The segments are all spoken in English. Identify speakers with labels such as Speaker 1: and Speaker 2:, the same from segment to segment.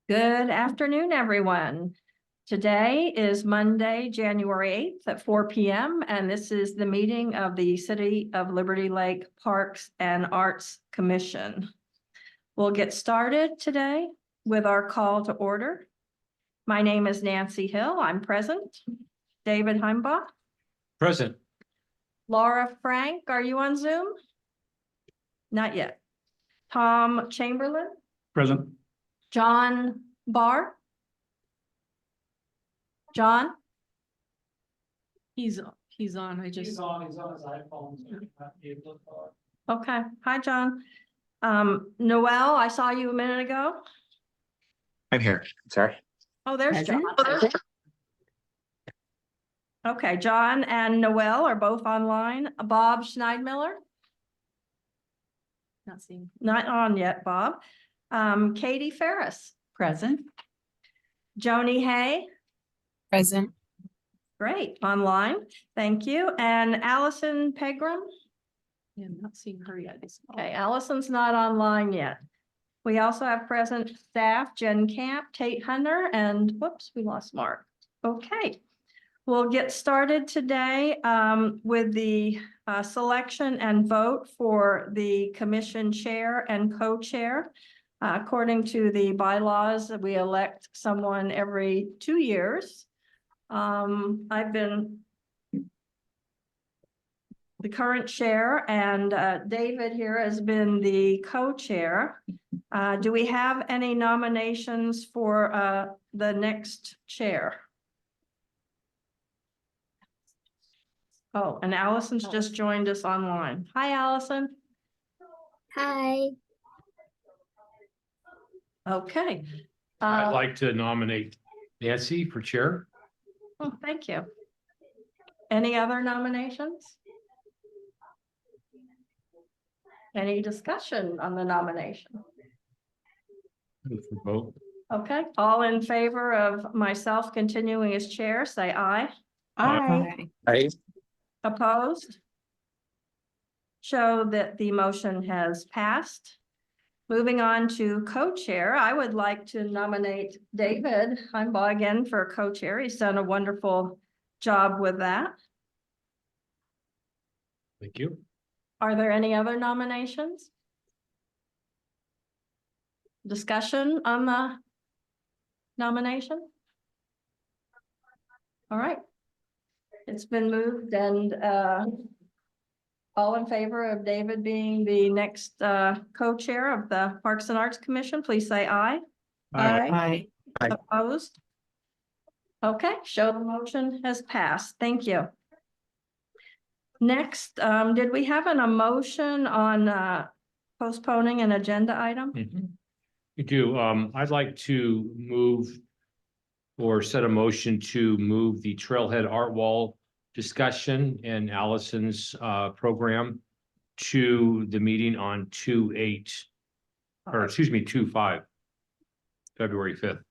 Speaker 1: Good afternoon, everyone. Today is Monday, January 8th at 4 p.m. and this is the meeting of the City of Liberty Lake Parks and Arts Commission. We'll get started today with our call to order. My name is Nancy Hill. I'm present. David Heimbach.
Speaker 2: Present.
Speaker 1: Laura Frank, are you on Zoom? Not yet. Tom Chamberlain.
Speaker 2: Present.
Speaker 1: John Barr. John?
Speaker 3: He's on. He's on his iPhone.
Speaker 1: Okay. Hi, John. Noel, I saw you a minute ago.
Speaker 4: I'm here. Sorry.
Speaker 1: Oh, there's John.
Speaker 3: Present.
Speaker 1: Okay, John and Noel are both online. Bob Schneidmiller,
Speaker 3: Not seeing.
Speaker 1: not on yet, Bob. Katie Ferris,
Speaker 3: Present.
Speaker 1: Joni Hay,
Speaker 5: Present.
Speaker 1: great, online. Thank you. And Allison Pegram.
Speaker 3: Yeah, I'm not seeing her yet.
Speaker 1: Okay, Allison's not online yet. We also have present staff, Jen Camp, Tate Hunter, and whoops, we lost Mark. Okay. We'll get started today with the selection and vote for the commission chair and co-chair. According to the bylaws, we elect someone every 2 years. I've been the current chair and David here has been the co-chair. Do we have any nominations for the next chair? Oh, and Allison's just joined us online. Hi, Allison.
Speaker 6: Hi.
Speaker 1: Okay.
Speaker 2: I'd like to nominate Nancy for chair.
Speaker 1: Oh, thank you. Any other nominations? Any discussion on the nomination?
Speaker 2: For vote.
Speaker 1: Okay, all in favor of myself continuing as chair, say aye.
Speaker 3: Aye.
Speaker 4: Hi.
Speaker 1: Opposed? Show that the motion has passed. Moving on to co-chair, I would like to nominate David Heimbach again for co-chair. He's done a wonderful job with that.
Speaker 2: Thank you.
Speaker 1: Are there any other nominations? Discussion on the nomination? All right. It's been moved and all in favor of David being the next co-chair of the Parks and Arts Commission, please say aye.
Speaker 3: Aye.
Speaker 1: Opposed? Okay, show the motion has passed. Thank you. Next, did we have a motion on postponing an agenda item?
Speaker 2: You do. I'd like to move or set a motion to move the Trailhead Art Wall discussion and Allison's program to the meeting on 2/8, or excuse me, 2/5, February 5th.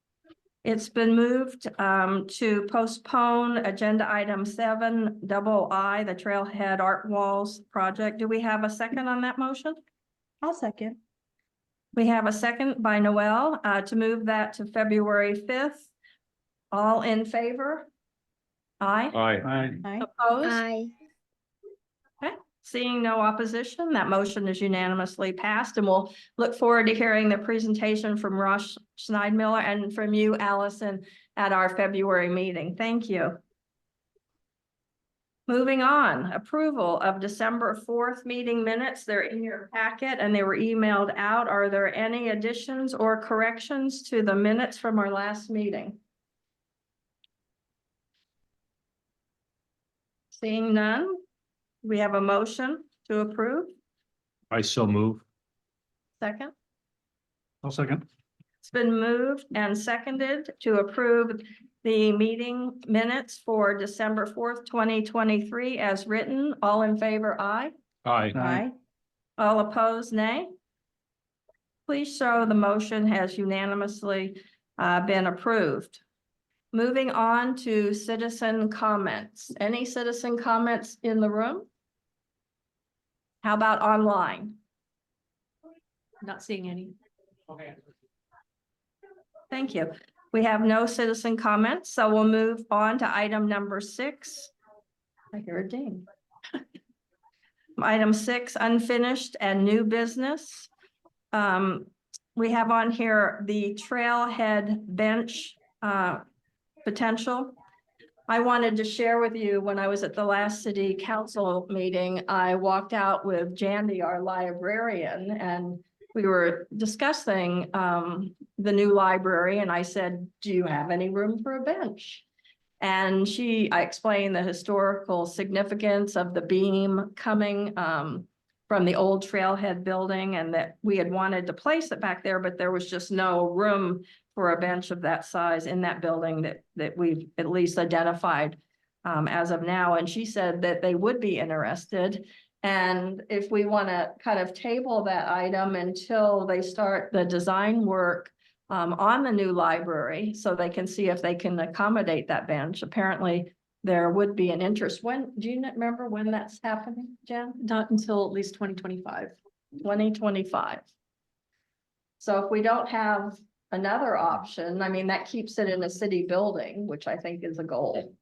Speaker 1: It's been moved to postpone agenda item 7 II, the Trailhead Art Walls project. Do we have a second on that motion?
Speaker 3: I'll second.
Speaker 1: We have a second by Noel to move that to February 5th. All in favor? Aye.
Speaker 2: Aye.
Speaker 1: Opposed?
Speaker 6: Hi.
Speaker 1: Okay, seeing no opposition, that motion is unanimously passed, and we'll look forward to hearing the presentation from Ross Schneidmiller and from you, Allison, at our February meeting. Thank you. Moving on, approval of December 4th meeting minutes. They're in your packet and they were emailed out. Are there any additions or corrections to the minutes from our last meeting? Seeing none, we have a motion to approve.
Speaker 2: I so move.
Speaker 1: Second,
Speaker 2: I'll second.
Speaker 1: it's been moved and seconded to approve the meeting minutes for December 4th, 2023 as written. All in favor, aye.
Speaker 2: Aye.
Speaker 1: All opposed, nay. Please show the motion has unanimously been approved. Moving on to citizen comments. Any citizen comments in the room? How about online?
Speaker 3: Not seeing any.
Speaker 2: Okay.
Speaker 1: Thank you. We have no citizen comments, so we'll move on to item number 6. I hear a ding. Item 6, unfinished and new business. We have on here the trailhead bench potential. I wanted to share with you, when I was at the last city council meeting, I walked out with Jandy, our librarian, and we were discussing the new library, and I said, do you have any room for a bench? And I explained the historical significance of the beam coming from the old trailhead building, and that we had wanted to place it back there, but there was just no room for a bench of that size in that building that we've at least identified as of now. And she said that they would be interested. And if we want to kind of table that item until they start the design work on the new library, so they can see if they can accommodate that bench. Apparently, there would be an interest. When, do you remember when that's happening, Jen?
Speaker 3: Not until at least 2025.
Speaker 1: 2025. So if we don't have another option, I mean, that keeps it in a city building, which I think is a goal.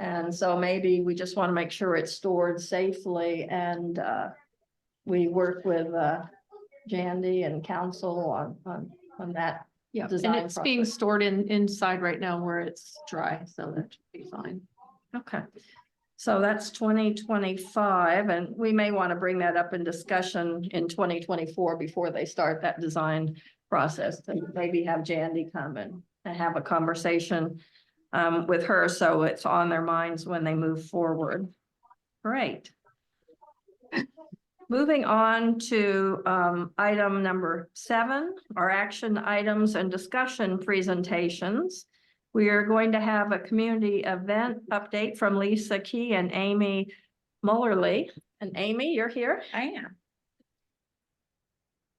Speaker 1: And so maybe we just want to make sure it's stored safely, and we work with Jandy and council on that.
Speaker 3: Yeah, and
Speaker 1: Design
Speaker 3: it's being
Speaker 1: process.
Speaker 3: stored inside right now where it's dry, so that should be fine.
Speaker 1: Okay, so that's 2025, and we may want to bring that up in discussion in 2024 before they start that design process. And maybe have Jandy come and have a conversation with her, so it's on their minds when they move forward. Great. Moving on to item number 7, our action items and discussion presentations. We are going to have a community event update from Lisa Key and Amy Mullerly. And Amy, you're here?
Speaker 5: I am.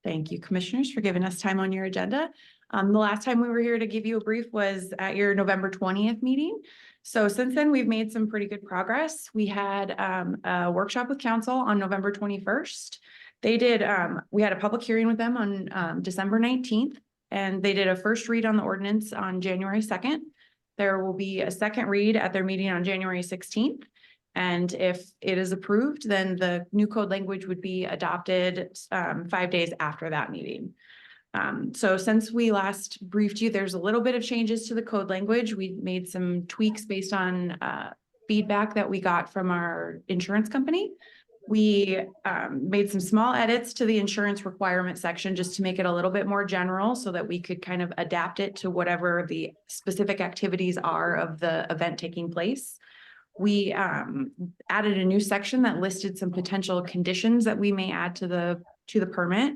Speaker 5: Thank you, commissioners, for giving us time on your agenda. The last time we were here to give you a brief was at your November 20th meeting. So since then, we've made some pretty good progress. We had a workshop with council on November 21st. We had a public hearing with them on December 19th, and they did a first read on the ordinance on January 2nd. There will be a second read at their meeting on January 16th. And if it is approved, then the new code language would be adopted 5 days after that meeting. So since we last briefed you, there's a little bit of changes to the code language. We made some tweaks based on feedback that we got from our insurance company. We made some small edits to the insurance requirement section just to make it a little bit more general, so that we could kind of adapt it to whatever the specific activities are of the event taking place. We added a new section that listed some potential conditions that we may add to the permit.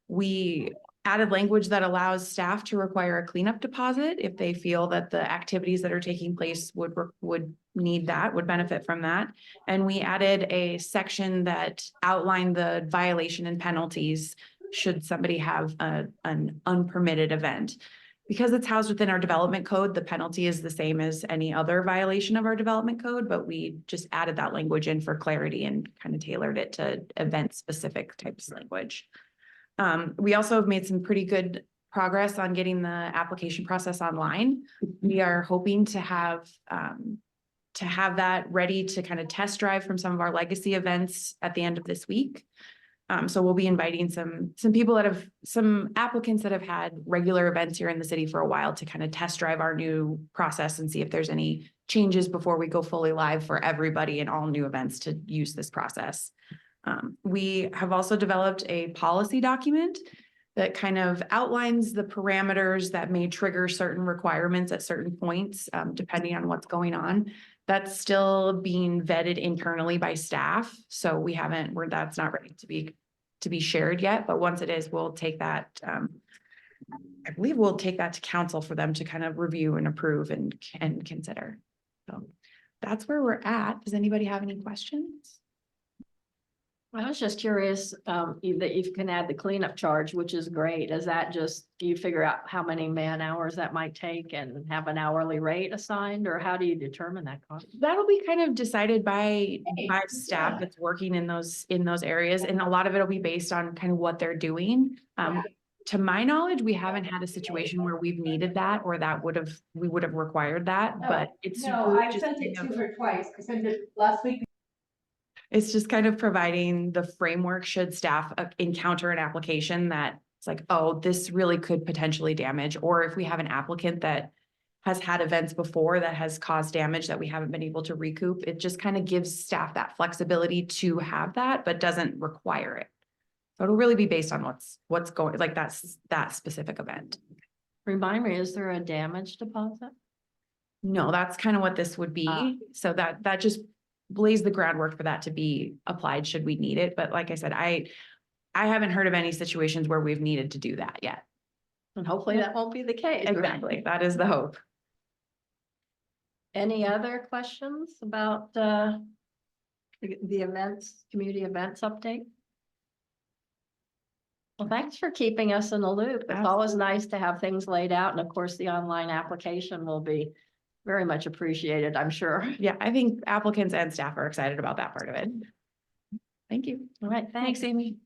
Speaker 5: We added language that allows staff to require a cleanup deposit if they feel that the activities that are taking place would benefit from that. And we added a section that outlined the violation and penalties should somebody have an unpermitted event. Because it's housed within our development code, the penalty is the same as any other violation of our development code, but we just added that language in for clarity and kind of tailored it to event-specific types of language. We also have made some pretty good progress on getting the application process online. We are hoping to have that ready to kind of test drive from some of our legacy events at the end of this week. So we'll be inviting some applicants that have had regular events here in the city for a while to kind of test drive our new process and see if there's any changes before we go fully live for everybody and all new events to use this process. We have also developed a policy document that kind of outlines the parameters that may trigger certain requirements at certain points, depending on what's going on. That's still being vetted internally by staff. So that's not ready to be shared yet, but once it is, we'll take that. I believe we'll take that to council for them to kind of review and approve and consider. So that's where we're at. Does anybody have any questions?
Speaker 1: I was just curious that you can add the cleanup charge, which is great. Is that just, do you figure out how many man hours that might take and have an hourly rate assigned, or how do you determine that cost?
Speaker 5: That'll be kind of decided by staff that's working in those areas. And a lot of it will be based on kind of what they're doing. to my knowledge, we haven't had a situation where we've needed that or we would have required that, but it's. really just kind of-
Speaker 3: her twice. I sent it last week.
Speaker 5: It's just kind of providing the framework should staff encounter an application that it's like, oh, this really could potentially damage, or if we have an applicant that has had events before that has caused damage that we haven't been able to recoup, it just kind of gives staff that flexibility to have that, but doesn't require it. So it'll really be based on what's going, like that's that specific event.
Speaker 1: Remind me, is there a damage deposit?
Speaker 5: No, that's kind of what this would
Speaker 1: Ah.
Speaker 5: be. So that just lays the groundwork for that to be applied should we need it. But like I said, I haven't heard of any situations where we've needed to do that yet.
Speaker 1: And hopefully that won't be the case. right?
Speaker 5: Exactly. That is the hope.
Speaker 1: Any other questions about the events, community events update? Well, thanks for keeping us in the loop. It's always nice to have things laid out. And of course, the online application will be very much appreciated, I'm sure.
Speaker 5: Yeah, I think applicants and staff are excited about that part of it. Thank you.
Speaker 1: All right, thanks, Amy.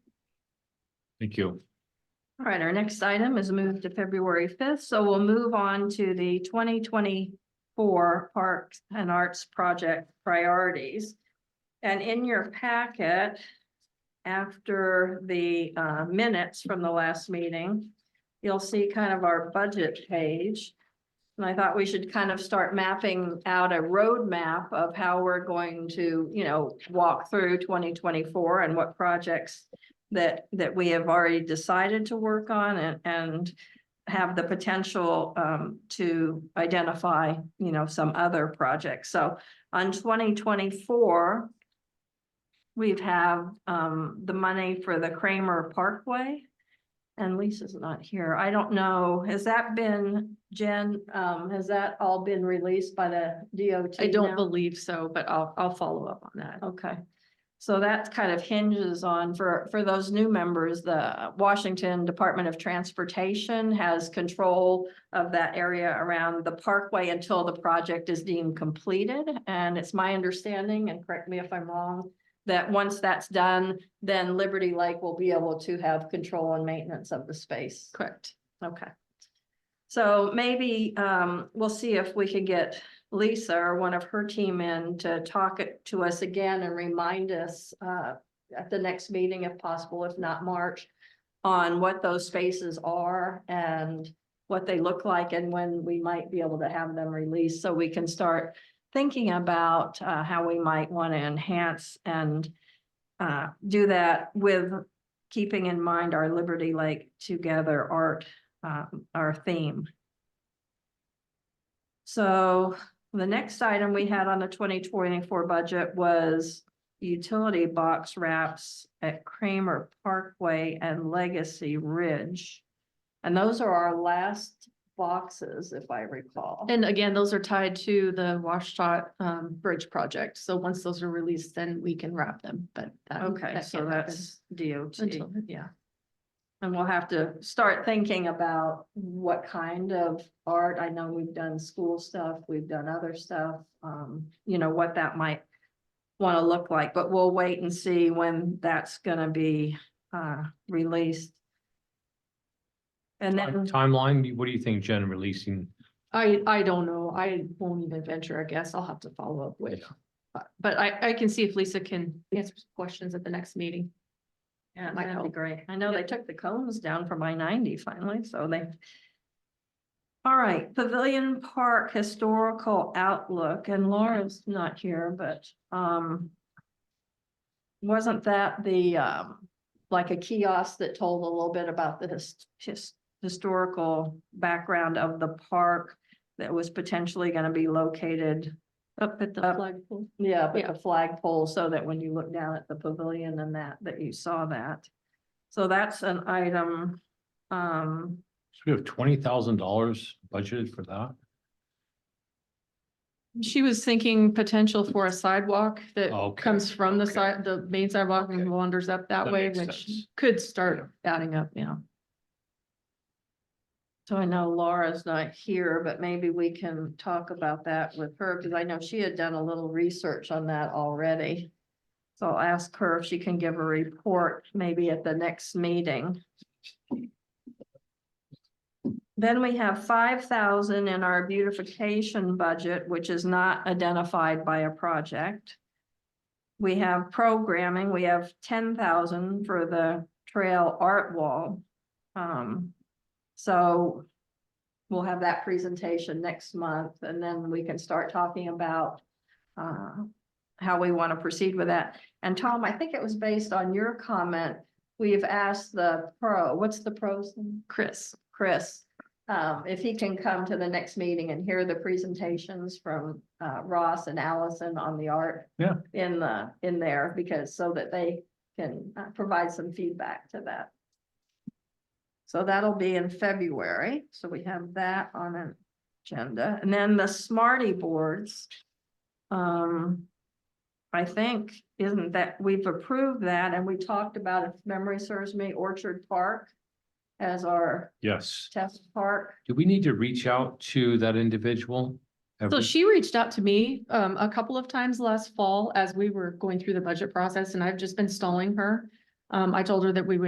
Speaker 2: Thank you.
Speaker 1: All right, our next item is moved to February 5th, so we'll move on to the 2024 Parks and Arts Project priorities. And in your packet, after the minutes from the last meeting, you'll see kind of our budget page. And I thought we should kind of start mapping out a roadmap of how we're going to, walk through 2024 and what projects that we have already decided to work on and have the potential to identify, some other projects. So on 2024, we have the money for the Kramer Parkway. And Lisa's not here. I don't know. Has that been, Jen, has that all been released by the DOT?
Speaker 3: I don't
Speaker 1: now?
Speaker 3: believe so, but I'll follow up on that.
Speaker 1: Okay. So that kind of hinges on, for those new members, the Washington Department of Transportation has control of that area around the parkway until the project is deemed completed. And it's my understanding, and correct me if I'm wrong, that once that's done, then Liberty Lake will be able to have control and maintenance of the space.
Speaker 3: Correct.
Speaker 1: Okay. So maybe we'll see if we can get Lisa or one of her team in to talk it to us again and remind us at the next meeting if possible, if not March, on what those spaces are and what they look like and when we might be able to have them released so we can start thinking about how we might want to enhance and do that with keeping in mind our Liberty Lake Together art, our theme. So the next item we had on the 2024 budget was utility box wraps at Kramer Parkway and Legacy Ridge. And those are our last boxes, if I recall.
Speaker 3: And again, those are tied to the Washita Bridge project. So once those are released, then we can wrap them, but.
Speaker 1: Okay,
Speaker 3: that
Speaker 1: so
Speaker 3: can't happen
Speaker 1: that's DOT,
Speaker 3: until-
Speaker 1: yeah. And we'll have to start thinking about what kind of art. I know we've done school stuff, we've done other stuff, what that might want to look like, but we'll wait and see when that's gonna be released. And then,
Speaker 2: Timeline, what do you think, Jen, releasing?
Speaker 3: I don't know. I won't even venture a guess. I'll have to follow up with.
Speaker 2: Yeah.
Speaker 3: But I can see if Lisa can answer some questions at the next meeting.
Speaker 1: yeah,
Speaker 3: might
Speaker 1: that'd be
Speaker 3: help.
Speaker 1: great. I know they took the cones down from I-90 finally, so they. All right, Pavilion Park Historical Outlook, and Laura's not here, but wasn't that the like a kiosk that told a little bit about the historical background of the park that was potentially going to be located
Speaker 3: Up at the
Speaker 1: Up.
Speaker 3: flagpole.
Speaker 1: but
Speaker 3: Yeah.
Speaker 1: the flagpole, so that when you look down at the pavilion and that you saw that. So that's an item.
Speaker 2: So we have $20,000 budgeted for that?
Speaker 3: She was thinking potential for a sidewalk that
Speaker 2: Okay,
Speaker 3: comes from the
Speaker 2: okay.
Speaker 3: side, the main sidewalk
Speaker 2: Okay.
Speaker 3: and wanders up that
Speaker 2: That
Speaker 3: way,
Speaker 2: makes
Speaker 3: which
Speaker 2: sense.
Speaker 3: could start adding up,
Speaker 1: So I know Laura's not here, but maybe we can talk about that with her, because I know she had done a little research on that already. So I'll ask her if she can give a report maybe at the next meeting. Then we have 5,000 in our beautification budget, which is not identified by a project. We have programming, we have 10,000 for the trail art wall. So we'll have that presentation next month, and then we can start talking about how we want to proceed with that. And Tom, I think it was based on your comment. We've asked what's the pro's name?
Speaker 3: Chris.
Speaker 1: Chris, if he can come to the next meeting and hear the presentations from Ross and Allison on the art.
Speaker 7: Yeah.
Speaker 1: In there, because so that they can provide some feedback to that. So that'll be in February, so we have that on an agenda, and then the Smarty boards. I think, isn't that, we've approved that, and we talked about, if memory serves me, Orchard Park as our
Speaker 2: Yes.
Speaker 1: test park.
Speaker 2: Do we need to reach out to that individual? Have
Speaker 3: So
Speaker 2: we-
Speaker 3: she reached out to me a couple of times last fall as we were going through the budget process, and I've just been stalling her. I told her that we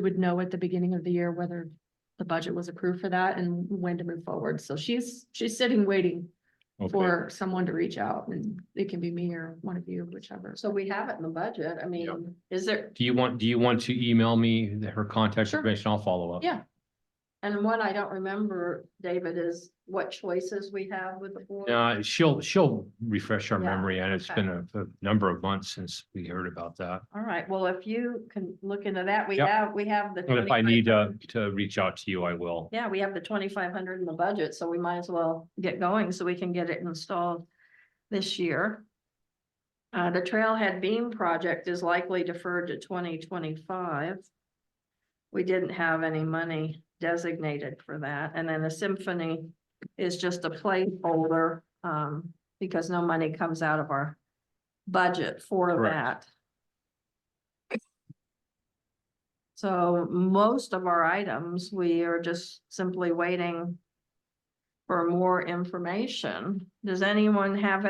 Speaker 3: would know at the beginning of the year whether the budget was approved for that and when to move forward. So she's sitting waiting
Speaker 2: Okay.
Speaker 3: for someone to reach out, and it can be me or one of you, whichever.
Speaker 1: So we have it in the budget. I mean, is there,
Speaker 2: Do you want to email me her contact
Speaker 3: Sure.
Speaker 2: information? I'll follow up.
Speaker 3: Yeah.
Speaker 1: and one I don't remember, David, is what choices we have with the board?
Speaker 2: She'll refresh our
Speaker 1: Yeah,
Speaker 2: memory, and it's
Speaker 1: okay.
Speaker 2: been a number of months since we heard about that.
Speaker 1: All right, well, if you can look into that, we
Speaker 2: Yep.
Speaker 1: have the.
Speaker 2: And if I need
Speaker 1: 2,500.
Speaker 2: to reach out to you, I will.
Speaker 1: Yeah, we have the 2,500 in the budget, so we might as well get going so we can get it installed this year. The Trailhead Beam project is likely deferred to 2025. We didn't have any money designated for that, and then the symphony is just a placeholder, because no money comes out of our budget for
Speaker 2: Correct.
Speaker 1: that. So most of our items, we are just simply waiting for more information. Does anyone have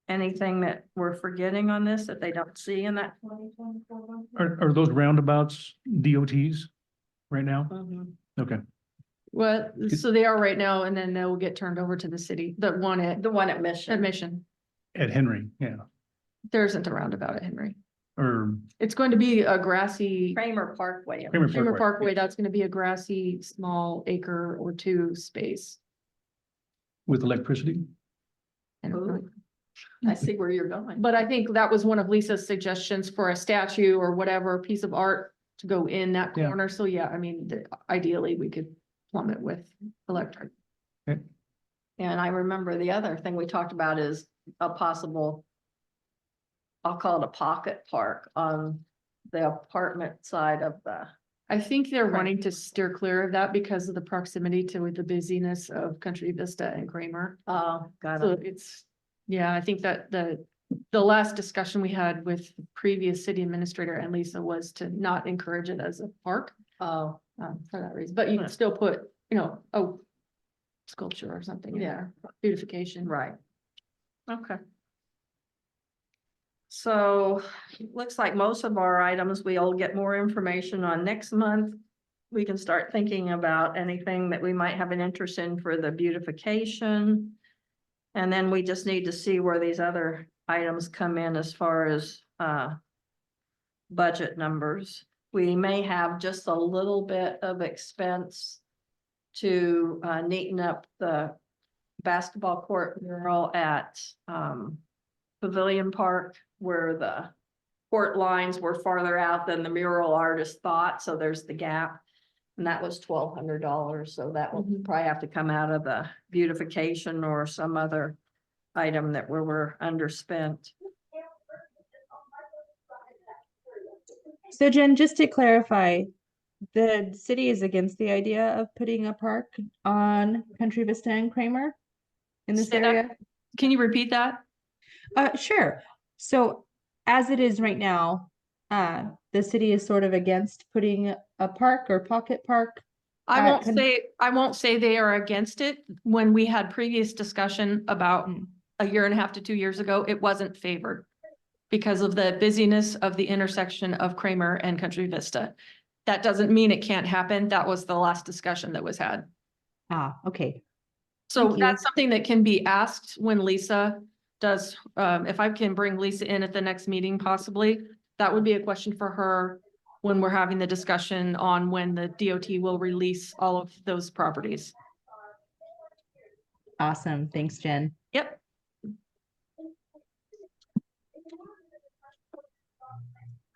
Speaker 1: anything that we're forgetting on this that they don't see in that 2024?
Speaker 7: Are those roundabouts DOTs right now?
Speaker 1: Mhm.
Speaker 7: Okay,
Speaker 3: Well, so they are right now, and then they will get turned over to the city, the one
Speaker 1: The one at Mission.
Speaker 3: Mission.
Speaker 7: at Henry, yeah,
Speaker 3: There isn't a roundabout at Henry.
Speaker 7: or
Speaker 3: It's going to be a grassy.
Speaker 1: Kramer Parkway.
Speaker 7: Kramer
Speaker 3: Kramer
Speaker 7: Parkway.
Speaker 3: Parkway, that's gonna be a grassy, small acre or two space.
Speaker 7: with electricity?
Speaker 3: I don't know.
Speaker 1: Ooh, I see where you're going.
Speaker 3: But I think that was one of Lisa's suggestions for a statue or whatever piece of art to go in that
Speaker 7: Yeah.
Speaker 3: corner. So yeah, I mean, ideally, we could plumb it with electric.
Speaker 1: And I remember the other thing we talked about is a possible, I'll call it a pocket park on the apartment side of the.
Speaker 3: I think they're
Speaker 1: Right.
Speaker 3: wanting to steer clear of that because of the proximity to the busyness of Country Vista and Kramer.
Speaker 1: Got
Speaker 3: So
Speaker 1: it.
Speaker 3: it's, yeah, I think that the last discussion we had with the previous city administrator and Lisa was to not encourage it as a park,
Speaker 1: Oh,
Speaker 3: for that reason, but you can still put, a sculpture or something in
Speaker 1: Yeah.
Speaker 3: there, beautification.
Speaker 1: right. Okay. So looks like most of our items, we'll get more information on next month. We can start thinking about anything that we might have an interest in for the beautification. And then we just need to see where these other items come in as far as budget numbers. We may have just a little bit of expense to neaten up the basketball court mural at Pavilion Park, where the court lines were farther out than the mural artist thought, so there's the gap. And that was $1,200, so that will
Speaker 3: Mhm.
Speaker 1: probably have to come out of the beautification or some other item that we're underspent.
Speaker 8: So Jen, just to clarify, the city is against the idea of putting a park on Country Vista and Kramer in this
Speaker 3: Say that-
Speaker 8: area?
Speaker 3: Can you repeat that?
Speaker 8: Sure. So as it is right now, the city is sort of against putting a park or pocket park.
Speaker 3: I won't
Speaker 8: can-
Speaker 3: say, they are against it. When we had previous discussion about
Speaker 8: Mm.
Speaker 3: a year and a half to 2 years ago, it wasn't favored because of the busyness of the intersection of Kramer and Country Vista. That doesn't mean it can't happen. That was the last discussion that was had.
Speaker 8: Okay.
Speaker 3: So
Speaker 8: Thank you.
Speaker 3: that's something that can be asked when Lisa does, if I can bring Lisa in at the next meeting possibly, that would be a question for her when we're having the discussion on when the DOT will release all of those properties.
Speaker 8: Awesome. Thanks, Jen.
Speaker 3: Yep.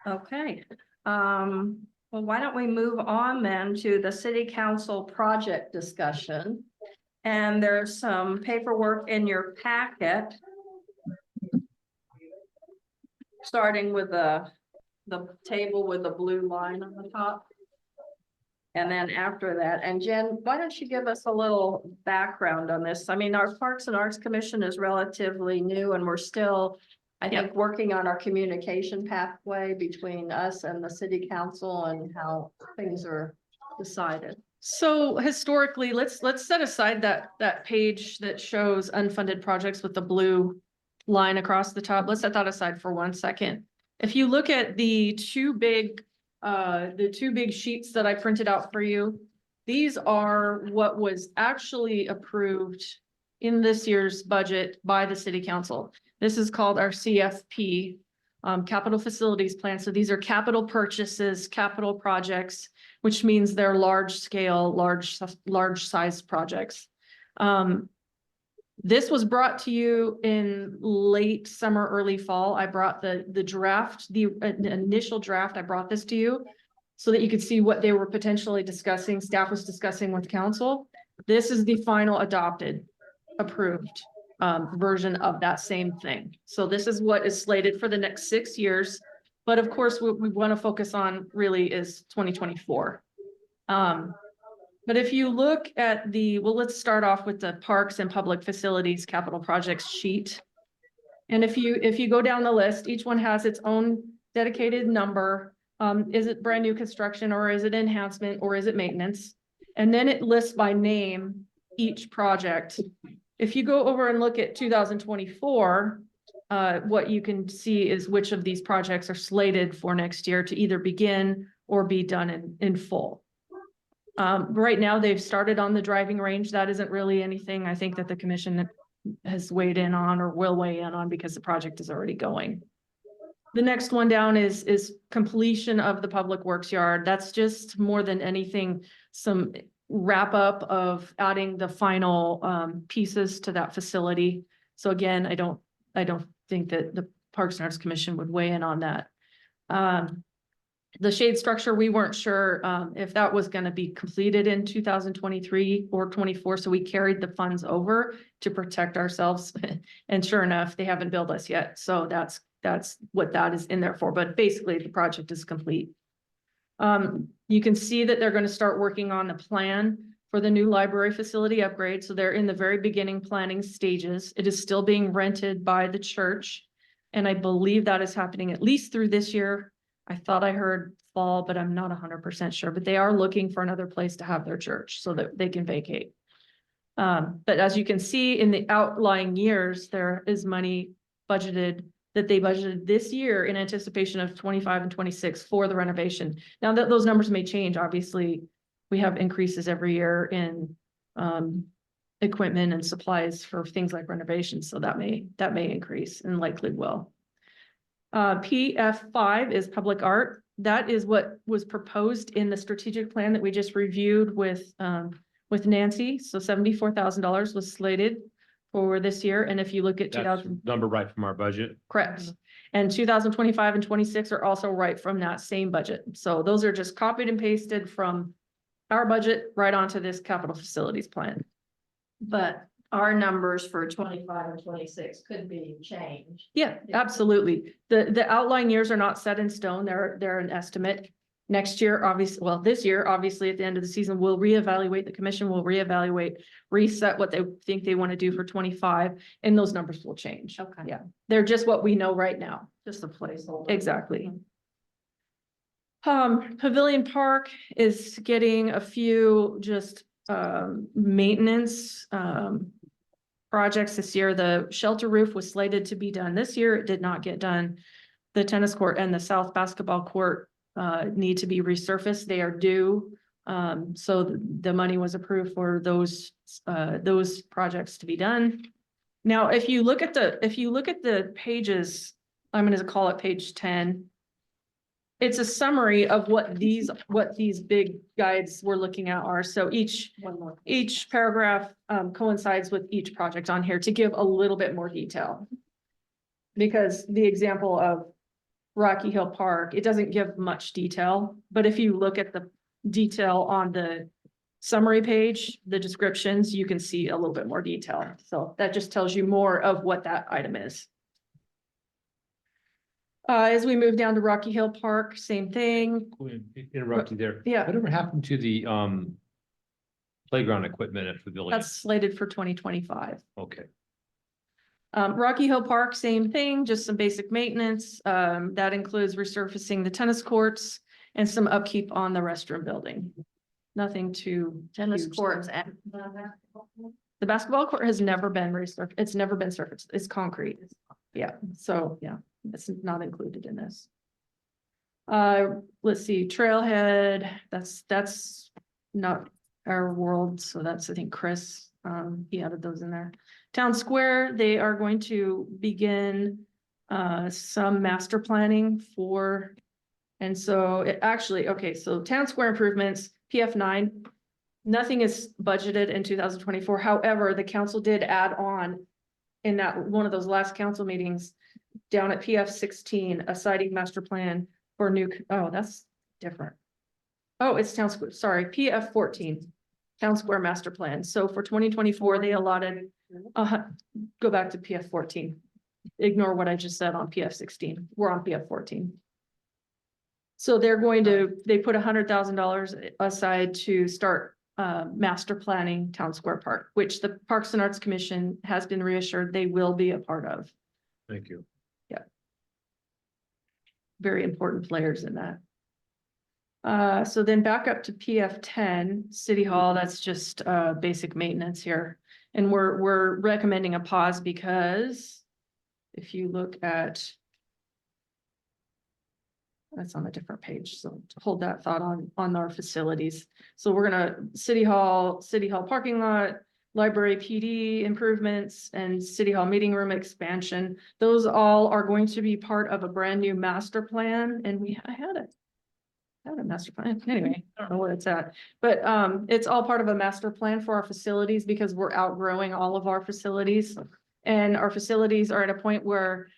Speaker 1: Okay, well, why don't we move on then to the city council project discussion? And there's some paperwork in your packet. Starting with the table with the blue line on the top. And then after that, and Jen, why don't you give us a little background on this? I mean, our Parks and Arts Commission is relatively new and we're still, I think, working on our communication pathway between us and the city council and how things are decided.
Speaker 3: So historically, let's set aside that page that shows unfunded projects with the blue line across the top. Let's set that aside for 1 second. If you look at the two big sheets that I printed out for you, these are what was actually approved in this year's budget by the city council. This is called our CFP, Capital Facilities Plan. So these are capital purchases, capital projects, which means they're large scale, large size projects. This was brought to you in late summer, early fall. I brought the draft, the initial draft. I brought this to you so that you could see what they were potentially discussing. Staff was discussing with council. This is the final adopted, approved version of that same thing. So this is what is slated for the next 6 years. But of course, what we want to focus on really is 2024. But if you look at well, let's start off with the Parks and Public Facilities Capital Projects sheet. And if you go down the list, each one has its own dedicated number. Is it brand new construction or is it enhancement or is it maintenance? And then it lists by name each project. If you go over and look at 2024, what you can see is which of these projects are slated for next year to either begin or be done in full. Right now, they've started on the driving range. That isn't really anything I think that the commission has weighed in on or will weigh in on because the project is already going. The next one down is completion of the public works yard. That's just more than anything, some wrap up of adding the final pieces to that facility. So again, I don't think that the Parks and Arts Commission would weigh in on that. The shade structure, we weren't sure if that was going to be completed in 2023 or 24. So we carried the funds over to protect ourselves. And sure enough, they haven't billed us yet. So that's what that is in there for. But basically the project is complete. You can see that they're going to start working on the plan for the new library facility upgrade. So they're in the very beginning planning stages. It is still being rented by the church. And I believe that is happening at least through this year. I thought I heard fall, but I'm not 100% sure, but they are looking for another place to have their church so that they can vacate. But as you can see in the outlying years, there is money budgeted that they budgeted this year in anticipation of 25 and 26 for the renovation. Now that those numbers may change, obviously we have increases every year in equipment and supplies for things like renovations. So that may increase and likely will. PF5 is public art. That is what was proposed in the strategic plan that we just reviewed with Nancy. So $74,000 was slated for this year. And if you look at
Speaker 2: That's
Speaker 3: 2000,
Speaker 2: number right from our budget.
Speaker 3: correct. And 2025 and 26 are also right from that same budget. So those are just copied and pasted from our budget right onto this capital facilities plan.
Speaker 1: But our numbers for 25 and 26 could be changed.
Speaker 3: Yeah, absolutely. The outlying years are not set in stone. They're an estimate. Next year, obviously, well, this year, obviously, at the end of the season, we'll reevaluate, the commission will reevaluate, reset what they think they want to do for 25, and those numbers will change.
Speaker 1: Okay.
Speaker 3: Yeah, they're just what we know right now.
Speaker 1: Just a placeholder.
Speaker 3: Exactly. Pavilion Park is getting a few just maintenance projects this year. The shelter roof was slated to be done this year. It did not get done. The tennis court and the south basketball court need to be resurfaced. They are due. So the money was approved for those projects to be done. Now, if you look at the pages, I'm gonna call it page 10. It's a summary of what these big guides we're looking at are. So each paragraph coincides with each project on here to give a little bit more detail. Because the example of Rocky Hill Park, it doesn't give much detail, but if you look at the detail on the summary page, the descriptions, you can see a little bit more detail. So that just tells you more of what that item is. As we move down to Rocky Hill Park, same thing.
Speaker 2: Interrupt you there.
Speaker 3: Yeah.
Speaker 2: Whatever happened to the playground equipment at Pavilion?
Speaker 3: That's slated for 2025.
Speaker 2: Okay.
Speaker 3: Rocky Hill Park, same thing, just some basic maintenance. That includes resurfacing the tennis courts and some upkeep on the restroom building. Nothing too.
Speaker 1: Tennis
Speaker 3: huge.
Speaker 1: courts and.
Speaker 3: The basketball court has never been resurfaced. It's never been surfaced. It's concrete. Yeah, so yeah, it's not included in this. Let's see, Trailhead, that's not our world, so that's, I think, Chris, he added those in there. Town Square, they are going to begin some master planning for, and so it actually, okay, so Town Square improvements, PF9, nothing is budgeted in 2024. However, the council did add on in that one of those last council meetings down at PF16, a siding master plan for new, oh, that's different. Oh, it's Town Square, sorry, PF14, Town Square master plan. So for 2024, they allotted, go back to PF14. Ignore what I just said on PF16. We're on PF14. So they're going to, they put $100,000 aside to start master planning Town Square Park, which the Parks and Arts Commission has been reassured they will be a part of.
Speaker 2: Thank you.
Speaker 3: Very important players in that. So then back up to PF10, City Hall, that's just basic maintenance here. And we're recommending a pause because if you look at, that's on a different page, so hold that thought on our facilities. So we're gonna City Hall parking lot, library PD improvements, and City Hall meeting room expansion. Those all are going to be part of a brand new master plan, and I had a master plan. Anyway, I don't know where it's at, but it's all part of a master plan for our facilities because we're outgrowing all of our facilities. And our facilities are at a point where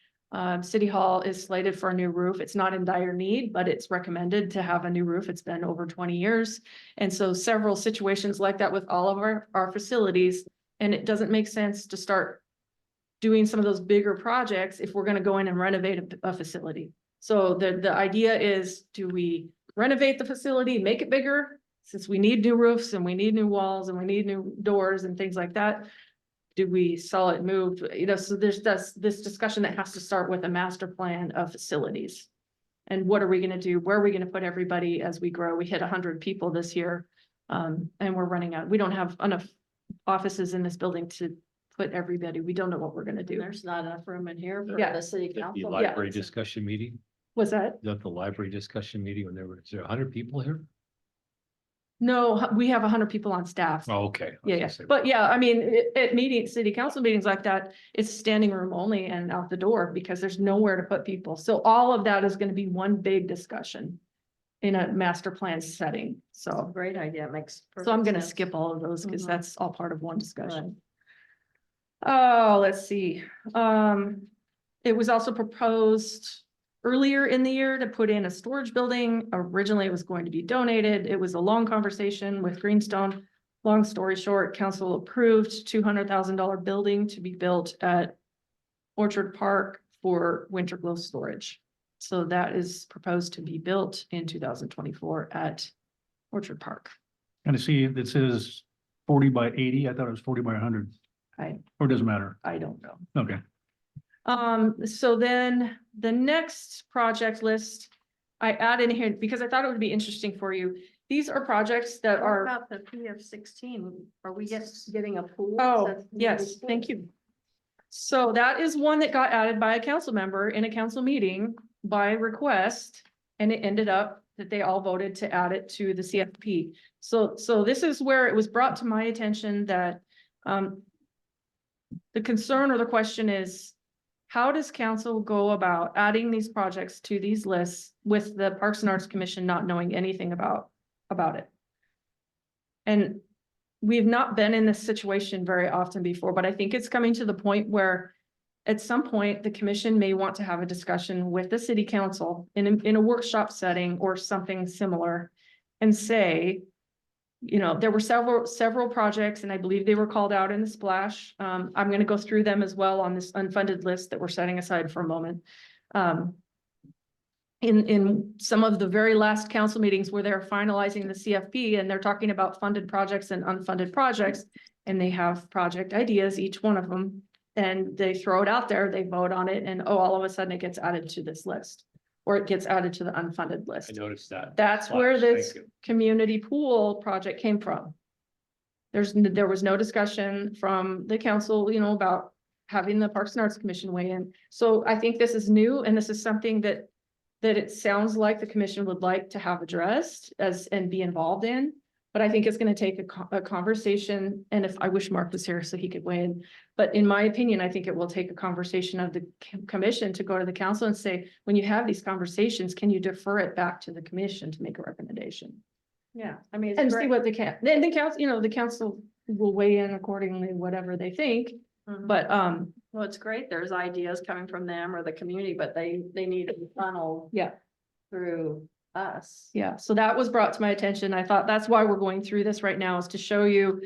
Speaker 3: City Hall is slated for a new roof. It's not in dire need, but it's recommended to have a new roof. It's been over 20 years. And so several situations like that with all of our facilities. And it doesn't make sense to start doing some of those bigger projects if we're going to go in and renovate a facility. So the idea is, do we renovate the facility, make it bigger? Since we need new roofs and we need new walls and we need new doors and things like that. Do we sell it, move, so there's this discussion that has to start with a master plan of facilities. And what are we gonna do? Where are we gonna put everybody as we grow? We hit 100 people this year. And we're running out. We don't have enough offices in this building to put everybody. We don't know what we're gonna do.
Speaker 1: There's not enough room in here for
Speaker 3: Yeah.
Speaker 1: the city
Speaker 2: The
Speaker 1: council.
Speaker 2: library discussion meeting,
Speaker 3: Was that?
Speaker 2: is that the library discussion meeting when is there 100 people here?
Speaker 3: No, we have 100 people on staff.
Speaker 2: Oh, okay.
Speaker 3: Yeah, but yeah, I mean, at city council meetings like that, it's standing room only and out the door because there's nowhere to put people. So all of that is gonna be one big discussion in a master plan setting, so.
Speaker 1: Great idea, it makes.
Speaker 3: So I'm gonna
Speaker 1: perfect sense.
Speaker 3: skip all of those because
Speaker 1: Mhm.
Speaker 3: that's all part of one discussion. Oh, let's see. It was also proposed earlier in the year to put in a storage building. Originally, it was going to be donated. It was a long conversation with Greenstone. Long story short, council approved $200,000 building to be built at Orchard Park for winter glow storage. So that is proposed to be built in 2024 at Orchard Park.
Speaker 7: And I see it says 40 by 80. I thought it was 40 by 100. Or doesn't matter.
Speaker 3: I don't know.
Speaker 7: Okay.
Speaker 3: So then the next project list I added in here because I thought it would be interesting for you. These are projects that
Speaker 1: What
Speaker 3: are,
Speaker 1: about the PF16? Are we getting a pool?
Speaker 3: oh,
Speaker 1: That's-
Speaker 3: yes, thank you. So that is one that got added by a council member in a council meeting by request, and it ended up that they all voted to add it to the CFP. So this is where it was brought to my attention that, the concern or the question is, how does council go about adding these projects to these lists with the Parks and Arts Commission not knowing anything about it? And we've not been in this situation very often before, but I think it's coming to the point where at some point, the commission may want to have a discussion with the city council in a workshop setting or something similar and say, you know, there were several projects and I believe they were called out in the splash. I'm going to go through them as well on this unfunded list that we're setting aside for a moment. In some of the very last council meetings where they're finalizing the CFP and they're talking about funded projects and unfunded projects, and they have project ideas, each one of them, and they throw it out there, they vote on it, and oh, all of a sudden it gets added to this list. Or it gets added to the unfunded
Speaker 2: I
Speaker 3: list.
Speaker 2: noticed that.
Speaker 3: That's where
Speaker 2: Flash,
Speaker 3: this
Speaker 2: thank you.
Speaker 3: community pool project came from. There was no discussion from the council, you know, about having the Parks and Arts Commission weigh in. So I think this is new and this is something that it sounds like the commission would like to have addressed and be involved in. But I think it's going to take a conversation, and if I wish Mark was here so he could weigh in. But in my opinion, I think it will take a conversation of the commission to go to the council and say, when you have these conversations, can you defer it back to the commission to make a recommendation?
Speaker 1: Yeah, I mean,
Speaker 3: And
Speaker 1: it's
Speaker 3: see
Speaker 1: great.
Speaker 3: what then the council, you know, the council will weigh in accordingly, whatever they think.
Speaker 1: Mhm.
Speaker 3: But,
Speaker 1: Well, it's great. There's ideas coming from them or the community, but they need to be funneled
Speaker 3: yeah.
Speaker 1: through us.
Speaker 3: Yeah, so that was brought to my attention. I thought that's why we're going through this right now, is to show you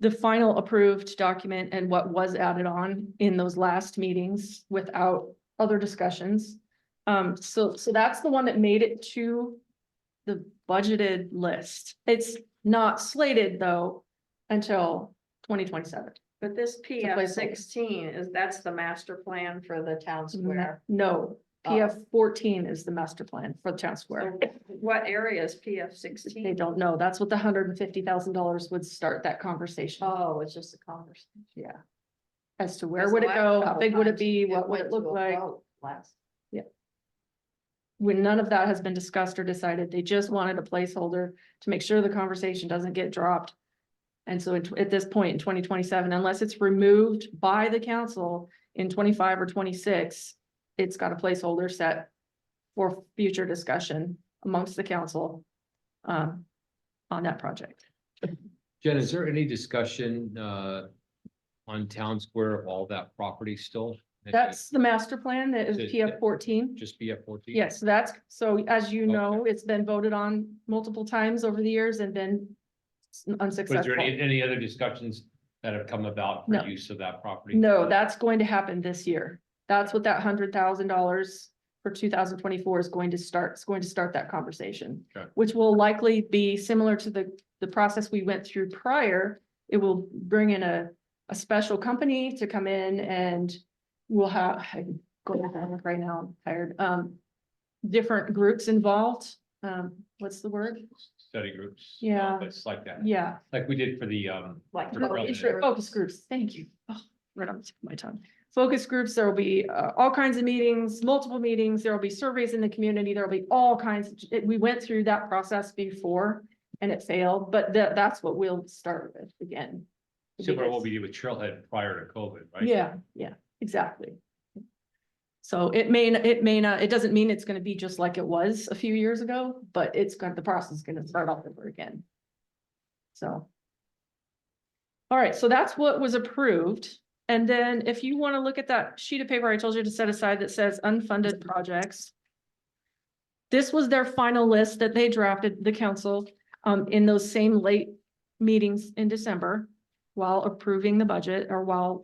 Speaker 3: the final approved document and what was added on in those last meetings without other discussions. So that's the one that made it to the budgeted list. It's not slated though until 2027.
Speaker 1: But this
Speaker 3: a
Speaker 1: PF
Speaker 3: placeholder.
Speaker 1: 16 that's the master plan for the town square.
Speaker 3: No,
Speaker 1: Oh.
Speaker 3: PF 14 is the master plan for the town square.
Speaker 1: So what area is PF
Speaker 3: They
Speaker 1: 16?
Speaker 3: don't know. That's what the $150,000 would start that conversation.
Speaker 1: Oh, it's just a conversation.
Speaker 3: Yeah. As to where
Speaker 1: Because
Speaker 3: would
Speaker 1: the
Speaker 3: it
Speaker 1: last
Speaker 3: go? How
Speaker 1: couple
Speaker 3: big would it
Speaker 1: times
Speaker 3: be? What would
Speaker 1: went
Speaker 3: it look
Speaker 1: to a
Speaker 3: like?
Speaker 1: vote Last.
Speaker 3: When none of that has been discussed or decided, they just wanted a placeholder to make sure the conversation doesn't get dropped. And so at this point in 2027, unless it's removed by the council in 25 or 26, it's got a placeholder set for future discussion amongst the council on that project.
Speaker 2: Jen, is there any discussion on Town Square of all that property still?
Speaker 3: That's the master plan that is
Speaker 2: Is it-
Speaker 3: PF 14.
Speaker 2: Just BF 14?
Speaker 3: Yes, so as you know, it's been voted on multiple times over the years and been
Speaker 2: But is
Speaker 3: unsuccessful.
Speaker 2: there any other discussions that have come about for
Speaker 3: No.
Speaker 2: use of that property?
Speaker 3: No, that's going to happen this year. That's what that $100,000 for 2024 is going to start. It's going to start that conversation.
Speaker 2: Okay.
Speaker 3: Which will likely be similar to the process we went through prior. It will bring in a special company to come in and we'll have, I'm going to look right now, I'm tired. Different groups involved. What's the word?
Speaker 2: Study groups?
Speaker 3: Yeah.
Speaker 2: It's like that,
Speaker 3: Yeah.
Speaker 2: like we did for the
Speaker 1: Like
Speaker 2: For
Speaker 1: the
Speaker 2: focus
Speaker 3: Focus groups, thank you. Oh, right on the tip of my tongue. Focus groups, there will be all kinds of meetings, multiple meetings, there will be surveys in the community, there will be all kinds. We went through that process before and it failed, but that's what we'll start with again.
Speaker 2: similar to what we did with Trailhead prior to COVID, right?
Speaker 3: Yeah, exactly. So it may not, it doesn't mean it's gonna be just like it was a few years ago, but the process is gonna start all over again. So. All right, so that's what was approved. And then if you want to look at that sheet of paper I told you to set aside that says unfunded projects. This was their final list that they drafted, the council, in those same late meetings in December while approving the budget or while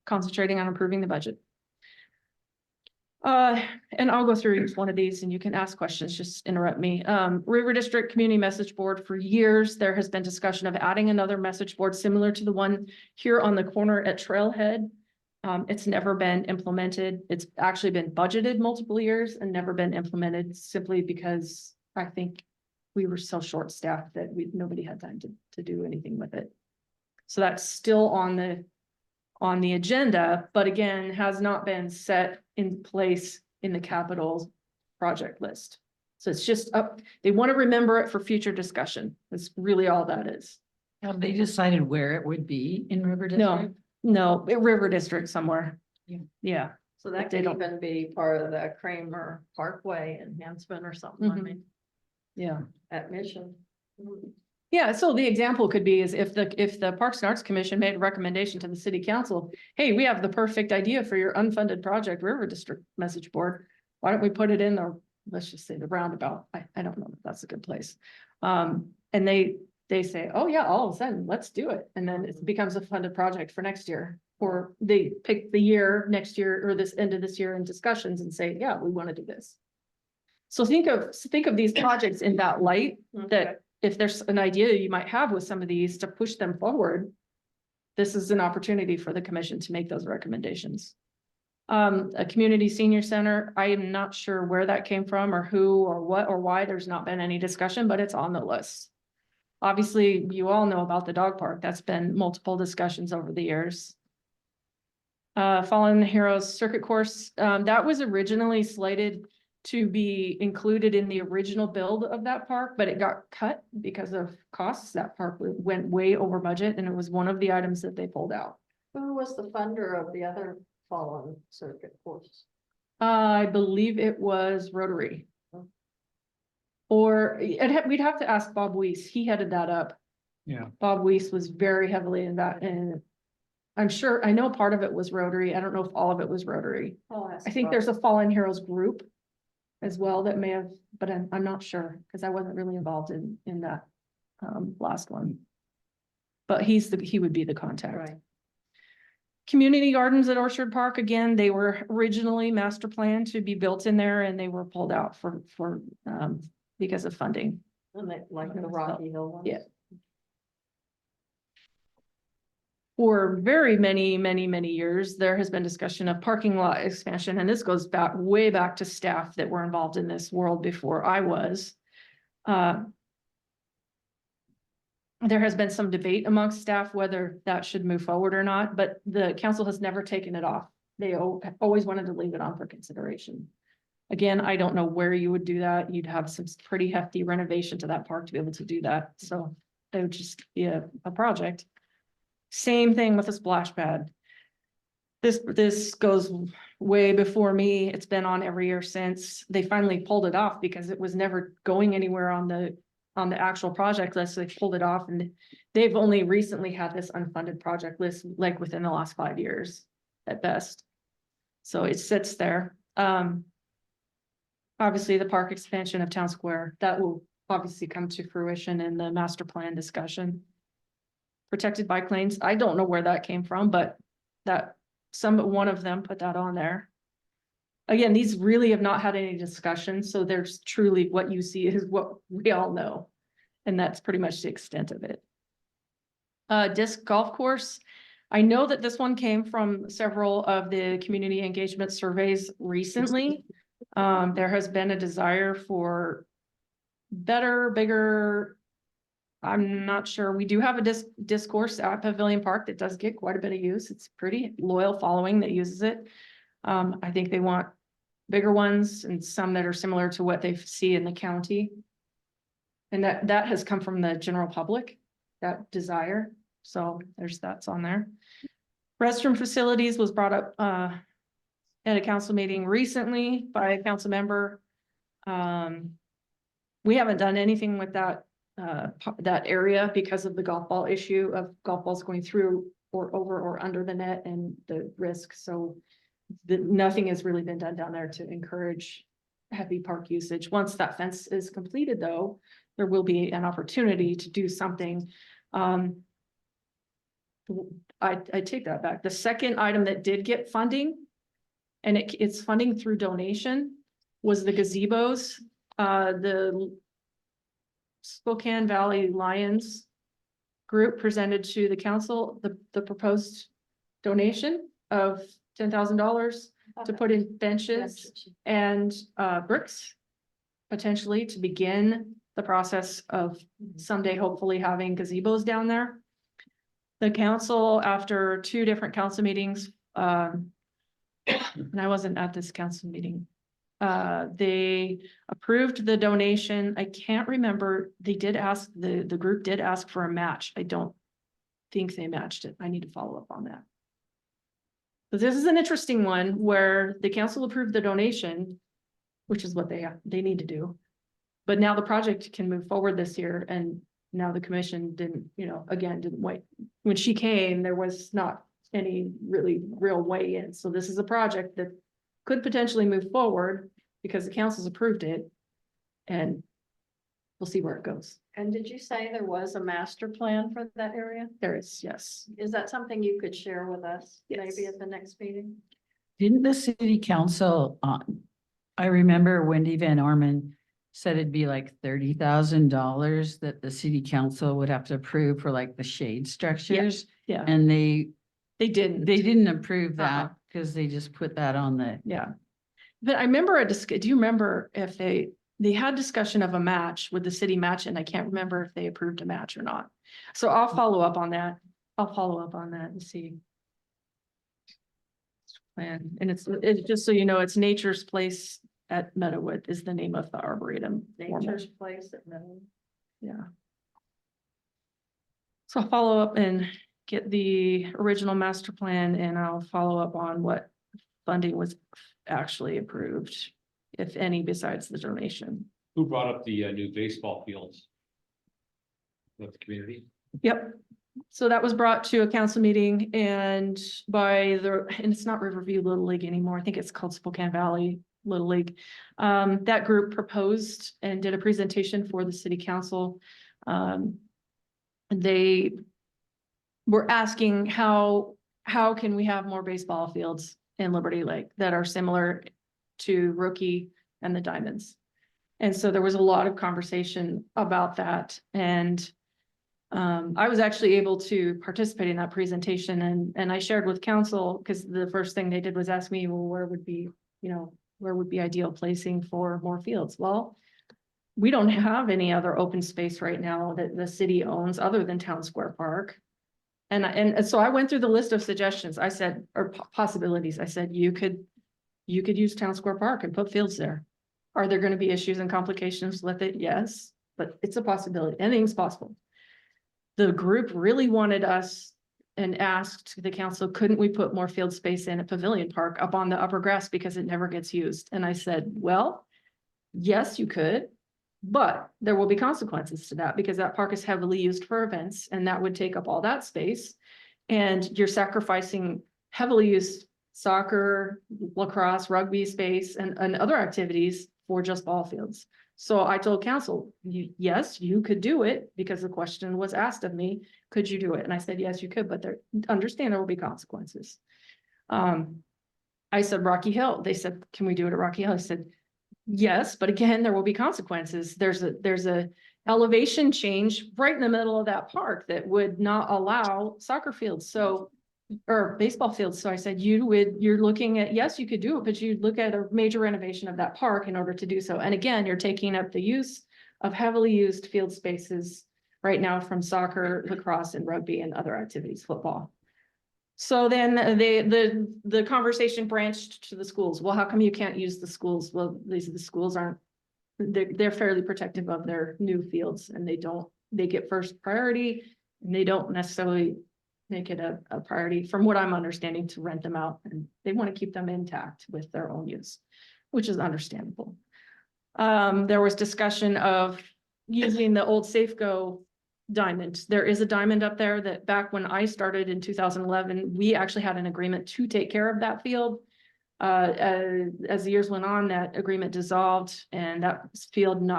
Speaker 3: concentrating on approving the budget. And I'll go through each one of these and you can ask questions, just interrupt me. River District Community Message Board, for years, there has been discussion of adding another message board similar to the one here on the corner at Trailhead. It's never been implemented. It's actually been budgeted multiple years and never been implemented simply because I think we were so short-staffed that nobody had time to do anything with it. So that's still on the agenda, but again, has not been set in place in the capital project list. So it's just up, they want to remember it for future discussion. That's really all that is.
Speaker 9: Have they decided where it would be in River District?
Speaker 3: No, River District somewhere.
Speaker 9: Yeah.
Speaker 3: Yeah.
Speaker 1: So
Speaker 3: But
Speaker 1: that
Speaker 3: they
Speaker 1: could
Speaker 3: don't-
Speaker 1: even be part of the Kramer Parkway enhancement or something, I
Speaker 3: Mhm.
Speaker 1: mean,
Speaker 3: Yeah.
Speaker 1: at Mission.
Speaker 3: Yeah, so the example could be is if the Parks and Arts Commission made a recommendation to the city council, hey, we have the perfect idea for your unfunded project, River District message board. Why don't we put it in the, let's just say the roundabout, I don't know if that's a good place. And they say, oh yeah, all of a sudden, let's do it, and then it becomes a funded project for next year. Or they pick the year, next year, or this end of this year in discussions and say, yeah, we want to do this. So think of these projects in that light, that if there's an idea you might have with some of these to push them forward, this is an opportunity for the commission to make those recommendations. A community senior center, I am not sure where that came from or who or what or why there's not been any discussion, but it's on the list. Obviously, you all know about the dog park. That's been multiple discussions over the years. Fallen Heroes Circuit Course, that was originally slated to be included in the original build of that park, but it got cut because of costs. That park went way over budget, and it was one of the items that they pulled out.
Speaker 1: Who was the funder of the other Fallen Circuit course?
Speaker 3: I believe it was Rotary. Or we'd have to ask Bob Weiss. He headed that up.
Speaker 7: Yeah.
Speaker 3: Bob Weiss was very heavily in that, and I'm sure, I know part of it was Rotary. I don't know if all of it was Rotary. I think there's a Fallen Heroes group as well that may have, but I'm not sure, because I wasn't really involved in that last one. But he would be the contact.
Speaker 1: Right.
Speaker 3: Community gardens at Orchard Park, again, they were originally master planned to be built in there, and they were pulled out for because of funding.
Speaker 1: And they, like the Rocky Hill ones?
Speaker 3: Yeah. For very many years, there has been discussion of parking lot expansion, and this goes back, way back to staff that were involved in this world before I was. There has been some debate amongst staff whether that should move forward or not, but the council has never taken it off. They always wanted to leave it on for consideration. Again, I don't know where you would do that. You'd have some pretty hefty renovation to that park to be able to do that, so it would just be a project. Same thing with a splash pad. This goes way before me. It's been on every year since. They finally pulled it off because it was never going anywhere on the actual project list. So they pulled it off, and they've only recently had this unfunded project list, like within the last 5 years at best. So it sits there. Obviously the park expansion of Town Square, that will obviously come to fruition in the master plan discussion. Protected bike lanes, I don't know where that came from, but one of them put that on there. Again, these really have not had any discussion, so there's truly what you see is what we all know. And that's pretty much the extent of it. Disc golf course. I know that this one came from several of the community engagement surveys recently. There has been a desire for better, bigger. I'm not sure. We do have a disc course at Pavilion Park that does get quite a bit of use. It's pretty loyal following that uses it. I think they want bigger ones and some that are similar to what they see in the county. And that has come from the general public, that desire. So that's on there. Restroom facilities was brought up at a council meeting recently by a council member. We haven't done anything with that area because of the golf ball issue of golf balls going through or over or under the net and the risk. So nothing has really been done down there to encourage heavy park usage. Once that fence is completed, though, there will be an opportunity to do something. I take that back. The second item that did get funding, and it's funding through donation, was the gazebos. The Spokane Valley Lions group presented to the council the proposed donation of $10,000 to put in benches and bricks, potentially to begin the process of someday hopefully having gazebos down there. The council, after 2 different council meetings, and I wasn't at this council meeting, They approved the donation. I can't remember, they did ask, the group did ask for a match. I don't think they matched it. I need to follow up on that. But this is an interesting one where the council approved the donation, which is what they need to do. But now the project can move forward this year, and now the commission didn't, didn't wait. When she came, there was not any really real way in. So this is a project that could potentially move forward because the council's approved it. And we'll see where it goes.
Speaker 1: And did you say there was a master plan for that area?
Speaker 3: There is, yes.
Speaker 1: Is that something you could share with us,
Speaker 3: Yes.
Speaker 1: maybe at the next meeting?
Speaker 9: Didn't the city council, I remember Wendy Van Orman said it'd be like $30,000 that the city council would have to approve for like the shade structures.
Speaker 3: Yeah,
Speaker 9: And they
Speaker 3: didn't.
Speaker 9: approve that because they just put that on the,
Speaker 3: Yeah. But I remember do you remember if they had discussion of a match, would the city match? And I can't remember if they approved a match or not. So I'll follow up on that. And see. And it's just so you know, it's Nature's Place at Meadowood is the name of the arboretum.
Speaker 1: Nature's Place at Meadow.
Speaker 3: Yeah. So I'll follow up and get the original master plan, and I'll follow up on what funding was actually approved, if any, besides the donation.
Speaker 2: Who brought up the new baseball fields? With the community?
Speaker 3: Yep. So that was brought to a council meeting and and it's not Riverview Little League anymore. I think it's called Spokane Valley Little League. That group proposed and did a presentation for the city council. They were asking how can we have more baseball fields in Liberty Lake that are similar to Rookie and the Diamonds? And so there was a lot of conversation about that. And I was actually able to participate in that presentation, and I shared with council, because the first thing they did was ask me, well, where would be ideal placing for more fields? Well, we don't have any other open space right now that the city owns other than Town Square Park. And so I went through the list of suggestions. I said, or possibilities. I said, you could use Town Square Park and put fields there. Are there going to be issues and complications with it? Yes, but it's a possibility. Anything's possible. The group really wanted us and asked the council, couldn't we put more field space in at Pavilion Park up on the upper grass because it never gets used? And I said, well, yes, you could, but there will be consequences to that because that park is heavily used for events and that would take up all that space. And you're sacrificing heavily used soccer, lacrosse, rugby space and other activities for just ball fields. So I told council, yes, you could do it because the question was asked of me, could you do it? And I said, yes, you could, but understand there will be consequences. I said, Rocky Hill. They said, can we do it at Rocky Hill? I said, yes, but again, there will be consequences. There's a elevation change right in the middle of that park that would not allow soccer fields. Or baseball fields. So I said, you're looking at, yes, you could do it, but you'd look at a major renovation of that park in order to do so. And again, you're taking up the use of heavily used field spaces right now from soccer, lacrosse, and rugby and other activities, football. So then the conversation branched to the schools. Well, how come you can't use the schools? Well, the schools they're fairly protective of their new fields and they get first priority and they don't necessarily make it a priority, from what I'm understanding, to rent them out, and they want to keep them intact with their own use, which is understandable. There was discussion of using the old Safeco diamond. There is a diamond up there that back when I started in 2011, we actually had an agreement to take care of that field. As the years went on, that agreement dissolved and that field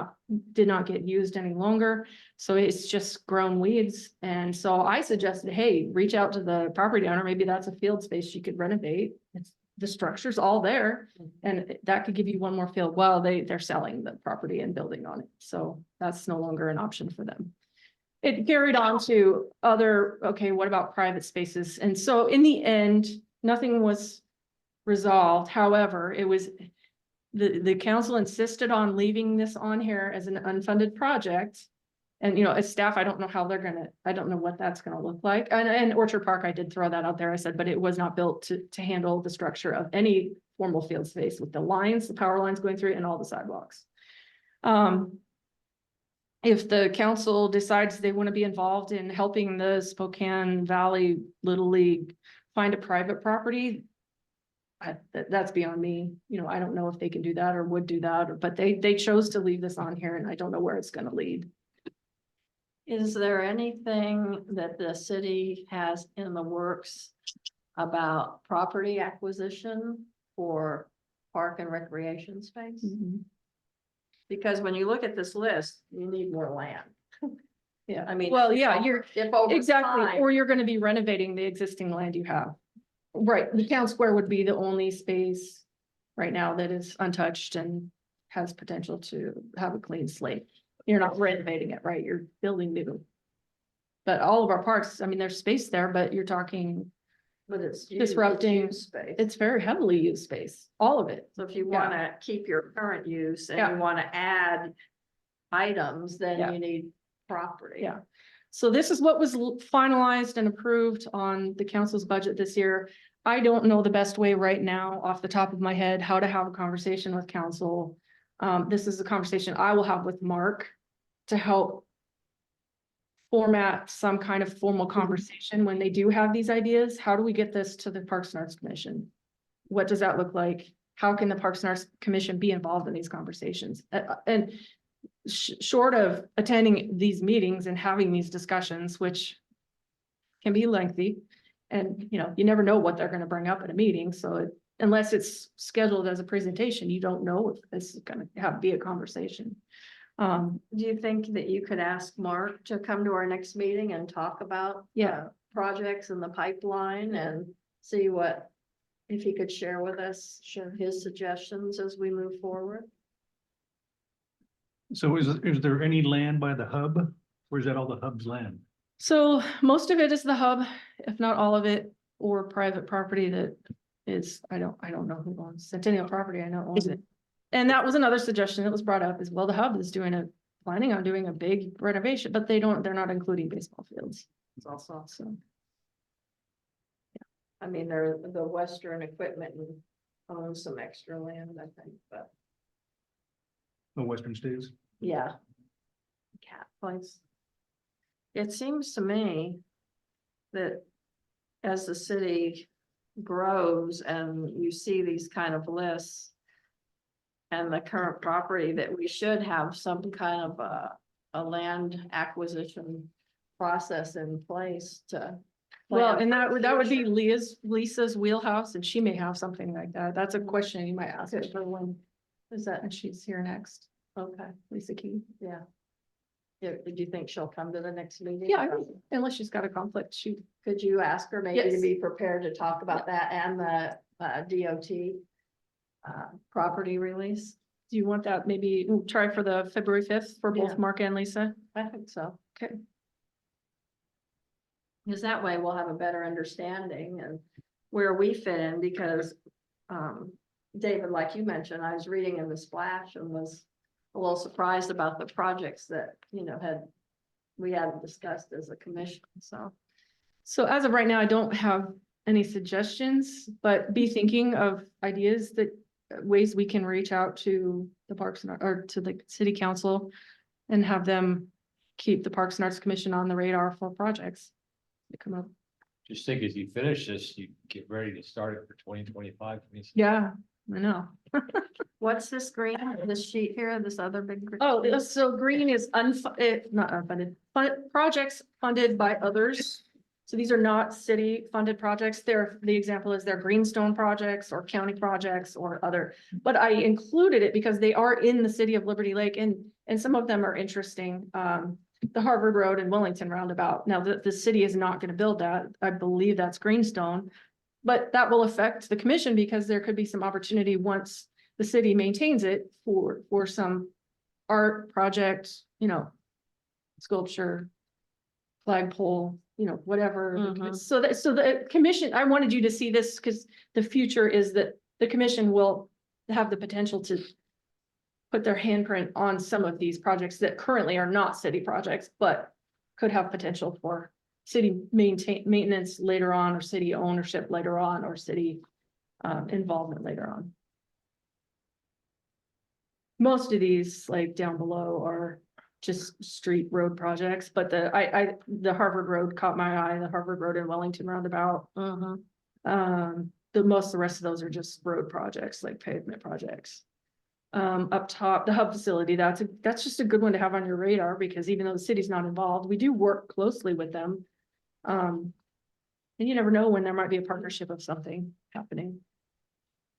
Speaker 3: did not get used any longer. So it's just grown weeds. And so I suggested, hey, reach out to the property owner. Maybe that's a field space you could renovate. The structure's all there and that could give you one more field. Well, they're selling the property and building on it. So that's no longer an option for them. It carried on to okay, what about private spaces? And so in the end, nothing was resolved. However, it was the council insisted on leaving this on here as an unfunded project. And, as staff, I don't know what that's gonna look like. And Orchard Park, I did throw that out there. I said, but it was not built to handle the structure of any formal field space with the lines, the power lines going through it and all the sidewalks. If the council decides they want to be involved in helping the Spokane Valley Little League find a private property, that's beyond me. You know, I don't know if they can do that or would do that, but they chose to leave this on here and I don't know where it's gonna lead.
Speaker 1: Is there anything that the city has in the works about property acquisition for park and recreation space? Because when you look at this list, you need more land.
Speaker 3: Yeah,
Speaker 1: I mean.
Speaker 3: well, yeah, you're
Speaker 1: If over
Speaker 3: exactly,
Speaker 1: time-
Speaker 3: or you're gonna be renovating the existing land you have. Right, the town square would be the only space right now that is untouched and has potential to have a clean slate. You're not renovating it, right? You're building new. But all of our parks, I mean, there's space there, but you're talking,
Speaker 1: But it's
Speaker 3: disrupting-
Speaker 1: used space.
Speaker 3: it's very heavily used space, all of it.
Speaker 1: So if you
Speaker 3: Yeah.
Speaker 1: wanna keep your current use and
Speaker 3: Yeah.
Speaker 1: you wanna add items, then
Speaker 3: Yeah.
Speaker 1: you need property.
Speaker 3: Yeah. So this is what was finalized and approved on the council's budget this year. I don't know the best way right now off the top of my head, how to have a conversation with council. This is a conversation I will have with Mark to help format some kind of formal conversation when they do have these ideas. How do we get this to the Parks and Arts Commission? What does that look like? How can the Parks and Arts Commission be involved in these conversations? And short of attending these meetings and having these discussions, which can be lengthy, and you know, you never know what they're gonna bring up at a meeting, so unless it's scheduled as a presentation, you don't know if this is gonna be a conversation.
Speaker 1: Do you think that you could ask Mark to come to our next meeting and talk about?
Speaker 3: Yeah.
Speaker 1: Projects in the pipeline and see if he could share with us his suggestions as we move forward?
Speaker 7: So is there any land by the hub? Or is that all the hub's land?
Speaker 3: So most of it is the hub, if not all of it, or private property that is, I don't know who owns Centennial Property, I know owns it. And that was another suggestion that was brought up, is well, the hub is planning on doing a big renovation, but they're not including baseball fields. It's also, so.
Speaker 1: I mean, the Western Equipment owns some extra land, I think, but
Speaker 7: The Western States?
Speaker 1: yeah. Cat place. It seems to me that as the city grows and you see these kind of lists and the current property, that we should have some kind of a land acquisition process in place to.
Speaker 3: Well,
Speaker 1: plan
Speaker 3: and
Speaker 1: for the
Speaker 3: that would be
Speaker 1: future.
Speaker 3: Lisa's wheelhouse, and she may have something like that. That's a question you might ask her for when,
Speaker 1: Is that,
Speaker 3: and she's here next,
Speaker 1: okay,
Speaker 3: Lisa Key.
Speaker 1: yeah. Do you think she'll come to the next meeting?
Speaker 3: Yeah, unless she's got a conflict,
Speaker 1: Could you ask her maybe to
Speaker 3: Yes.
Speaker 1: be prepared to talk about that and the DOT property release?
Speaker 3: do you want that? Maybe we'll try for the February 5th for
Speaker 1: Yeah.
Speaker 3: both Mark and Lisa?
Speaker 1: I think so.
Speaker 3: Okay.
Speaker 1: Because that way we'll have a better understanding and where we fit in, because David, like you mentioned, I was reading in the Splash and was a little surprised about the projects that, you know, we hadn't discussed as a commission, so.
Speaker 3: So as of right now, I don't have any suggestions, but be thinking of ideas that ways we can reach out to the Parks and or to the city council and have them keep the Parks and Arts Commission on the radar for projects that come up.
Speaker 2: Just think as you finish this, you get ready to start it for 2025.
Speaker 3: Yeah, I know.
Speaker 1: What's this green, this sheet here, this other big? green
Speaker 3: Oh,
Speaker 1: sheet?
Speaker 3: so green is not unfunded, but projects funded by others. So these are not city funded projects. The example is their Greenstone projects or county projects or other. But I included it because they are in the city of Liberty Lake and some of them are interesting. The Harvard Road and Wellington roundabout. Now, the city is not gonna build that. I believe that's Greenstone. But that will affect the commission because there could be some opportunity once the city maintains it for some art project, you know, sculpture, flagpole, you know, whatever.
Speaker 1: Mhm.
Speaker 3: So the commission, I wanted you to see this because the future is that the commission will have the potential to put their handprint on some of these projects that currently are not city projects, but could have potential for city maintenance later on, or city ownership later on, or city involvement later on. Most of these, like down below, are just street road projects, but the Harvard Road caught my eye, the Harvard Road in Wellington roundabout. Most of the rest of those are just road projects, like pavement projects. Up top, the hub facility, that's just a good one to have on your radar, because even though the city's not involved, we do work closely with them. And you never know when there might be a partnership of something happening.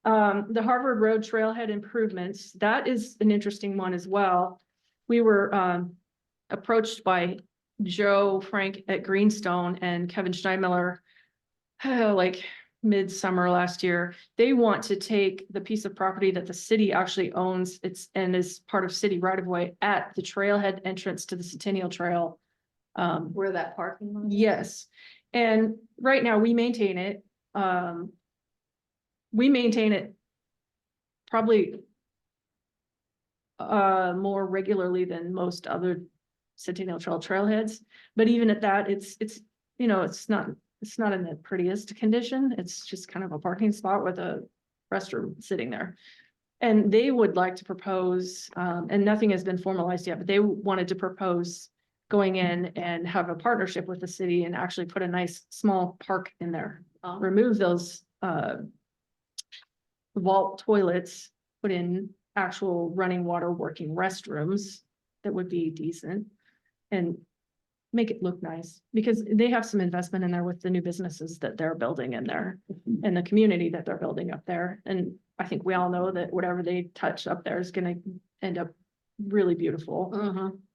Speaker 3: The Harvard Road Trailhead improvements, that is an interesting one as well. We were approached by Joe Frank at Greenstone and Kevin Steinmiller, like midsummer last year. They want to take the piece of property that the city actually owns, and is part of city right of way at the trailhead entrance to the Centennial Trail.
Speaker 1: Where that parking lot?
Speaker 3: Yes, and right now we maintain it. We maintain it probably more regularly than most other Centennial Trail trailheads. But even at that, it's, you know, it's not in the prettiest condition. It's just kind of a parking spot with a restroom sitting there. And they would like to propose, and nothing has been formalized yet, but they wanted to propose going in and have a partnership with the city and actually put a nice small park in there. Remove those vault toilets, put in actual running water working restrooms that would be decent, and make it look nice, because they have some investment in there with the new businesses that they're building in there and the community that they're building up there. And I think we all know that whatever they touch up there is gonna end up really beautiful.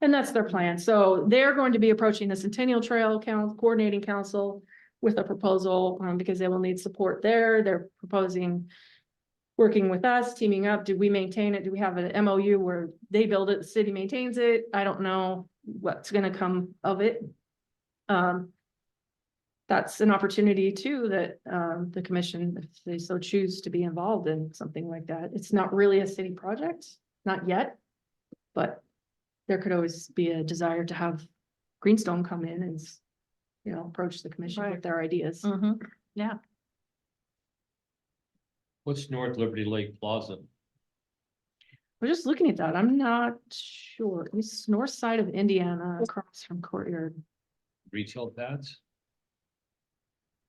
Speaker 3: And that's their plan. So they're going to be approaching the Centennial Trail Coordinating Council with a proposal, because they will need support there. They're proposing working with us, teaming up. Do we maintain it? Do we have an MOU where they build it, the city maintains it? I don't know what's gonna come of it. That's an opportunity too, that the commission, if they so choose to be involved in something like that. It's not really a city project, not yet, but there could always be a desire to have Greenstone come in and, you know, approach the commission with
Speaker 1: Right.
Speaker 3: their ideas.
Speaker 1: Yeah.
Speaker 2: What's North Liberty Lake Plaza?
Speaker 3: We're just looking at that. I'm not sure. It's north side of Indiana, across from Courtyard.
Speaker 2: Retail pads?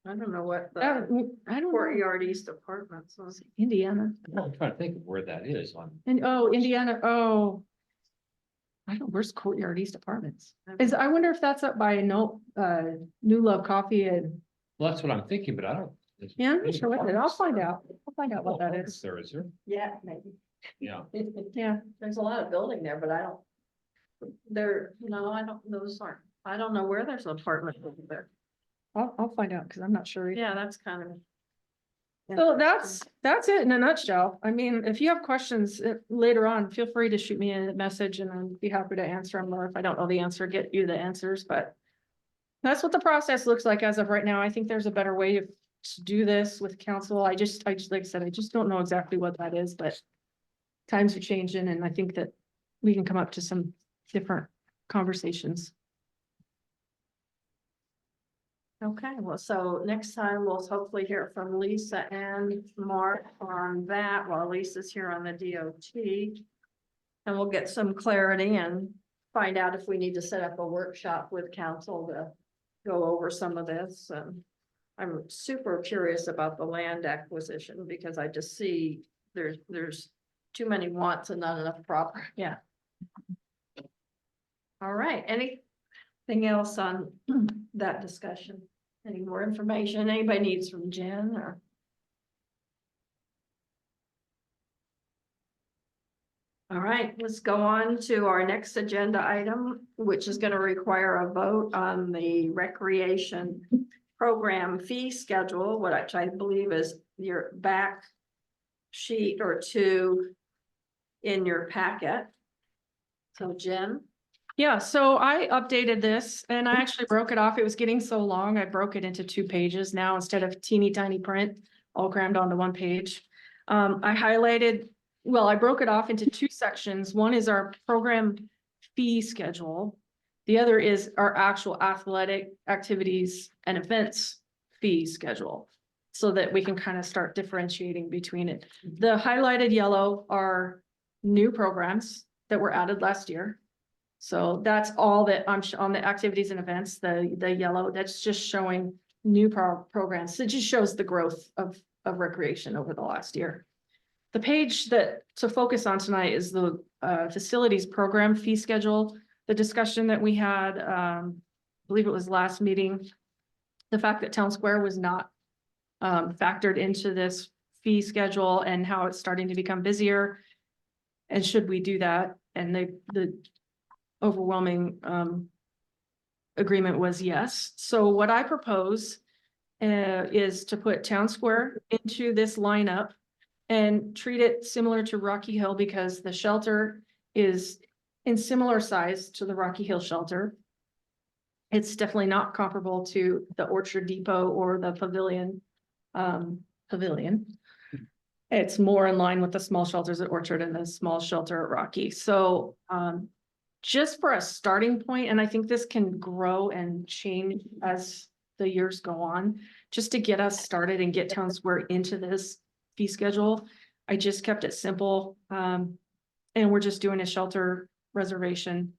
Speaker 1: I don't know what
Speaker 3: I don't know.
Speaker 1: East Apartments was.
Speaker 3: Indiana.
Speaker 2: I'm trying to think of where that is on.
Speaker 3: And Indiana, I don't, where's Courtyard East Apartments? I wonder if that's up by New Love Coffee and,
Speaker 2: Well, that's what I'm thinking, but I don't.
Speaker 3: yeah, I'm not sure what it is. I'll find out. I'll find out what that is.
Speaker 2: There is there?
Speaker 1: Yeah, maybe.
Speaker 2: Yeah.
Speaker 3: Yeah,
Speaker 1: There's a lot of building there, but I don't. I don't know where there's an apartment over there.
Speaker 3: I'll find out because I'm not sure. either.
Speaker 1: Yeah, that's kind of.
Speaker 3: So that's it in a nutshell. I mean, if you have questions later on, feel free to shoot me a message and I'd be happy to answer them, or if I don't know the answer, get you the answers, but that's what the process looks like as of right now. I think there's a better way to do this with council. I just, like I said, I just don't know exactly what that is, but times are changing, and I think that we can come up to some different conversations.
Speaker 1: Okay, well, so next time we'll hopefully hear from Lisa and Mark on that while Lisa's here on the DOT. And we'll get some clarity and find out if we need to set up a workshop with council to go over some of this. And I'm super curious about the land acquisition, because I just see there's too many wants and not enough proper. Yeah. All right, anything else on that discussion? Any more information anybody needs from Jen or? All right, let's go on to our next agenda item, which is going to require a vote on the recreation program fee schedule, which I believe is your back sheet or two in your packet. So Jen?
Speaker 3: Yeah, so I updated this and I actually broke it off. It was getting so long. I broke it into 2 pages now instead of teeny tiny print, all crammed onto 1 page. I highlighted, well, I broke it off into 2 sections. One is our program fee schedule. The other is our actual athletic activities and events fee schedule. so that we can kind of start differentiating between it. The highlighted yellow are new programs that were added last year. So that's all that on the activities and events, the yellow, that's just showing new programs. It just shows the growth of recreation over the last year. The page that to focus on tonight is the facilities program fee schedule. The discussion that we had, I believe it was last meeting. The fact that Town Square was not factored into this fee schedule and how it's starting to become busier. And should we do that? And the overwhelming agreement was yes. So what I propose is to put Town Square into this lineup and treat it similar to Rocky Hill, because the shelter is in similar size to the Rocky Hill shelter. It's definitely not comparable to the Orchard Depot or the Pavilion. It's more in line with the small shelters at Orchard and the small shelter at Rocky. So just for a starting point, and I think this can grow and change as the years go on, just to get us started and get Town Square into this fee schedule. I just kept it simple. And we're just doing a shelter reservation,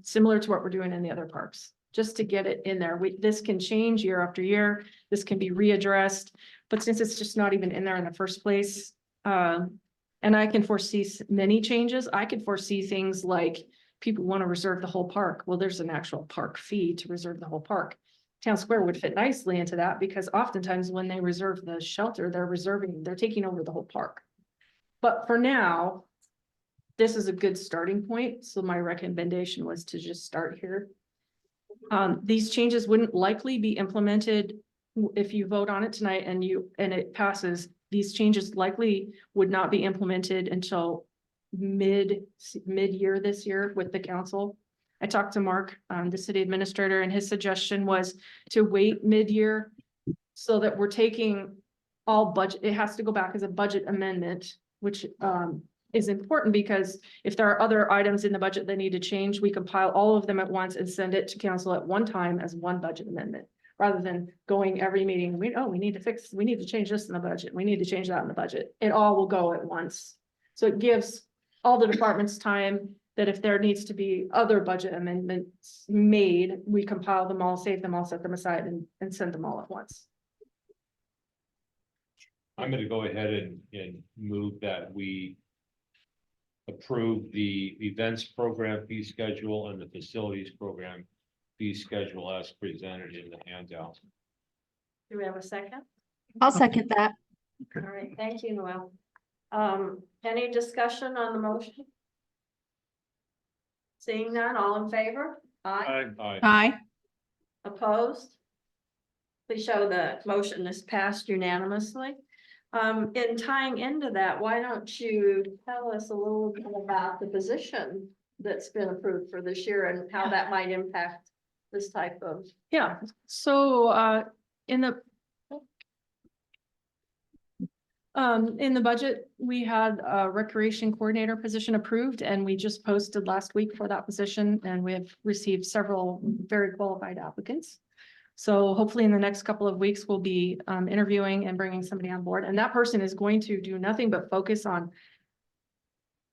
Speaker 3: similar to what we're doing in the other parks, just to get it in there. This can change year after year. This can be readdressed, but since it's just not even in there in the first place, and I can foresee many changes. I could foresee things like people want to reserve the whole park. Well, there's an actual park fee to reserve the whole park. Town Square would fit nicely into that, because oftentimes when they reserve the shelter, they're taking over the whole park. But for now, this is a good starting point. So my recommendation was to just start here. These changes wouldn't likely be implemented if you vote on it tonight and it passes. These changes likely would not be implemented until mid-year this year with the council. I talked to Mark, the city administrator, and his suggestion was to wait mid-year so that we're taking all budget. It has to go back as a budget amendment, which is important, because if there are other items in the budget that need to change, we compile all of them at once and send it to council at one time as one budget amendment, rather than going every meeting. We need to change this in the budget. We need to change that in the budget. It all will go at once. So it gives all the departments time that if there needs to be other budget amendments made, we compile them all, save them all, set them aside, and send them all at once.
Speaker 2: I'm gonna go ahead and move that we approve the events program fee schedule and the facilities program fee schedule as presented in the handout.
Speaker 1: Do we have a second?
Speaker 8: I'll second that.
Speaker 1: All right, thank you, Noel. Any discussion on the motion? Seeing none, all in favor? Aye.
Speaker 2: Aye.
Speaker 8: Aye.
Speaker 1: Opposed? Please show the motion is passed unanimously. In tying into that, why don't you tell us a little bit about the position that's been approved for this year and how that might impact this type of.
Speaker 3: Yeah, so in the budget, we had a recreation coordinator position approved, and we just posted last week for that position, and we have received several very qualified applicants. So hopefully in the next couple of weeks, we'll be interviewing and bringing somebody on board, and that person is going to do nothing but focus on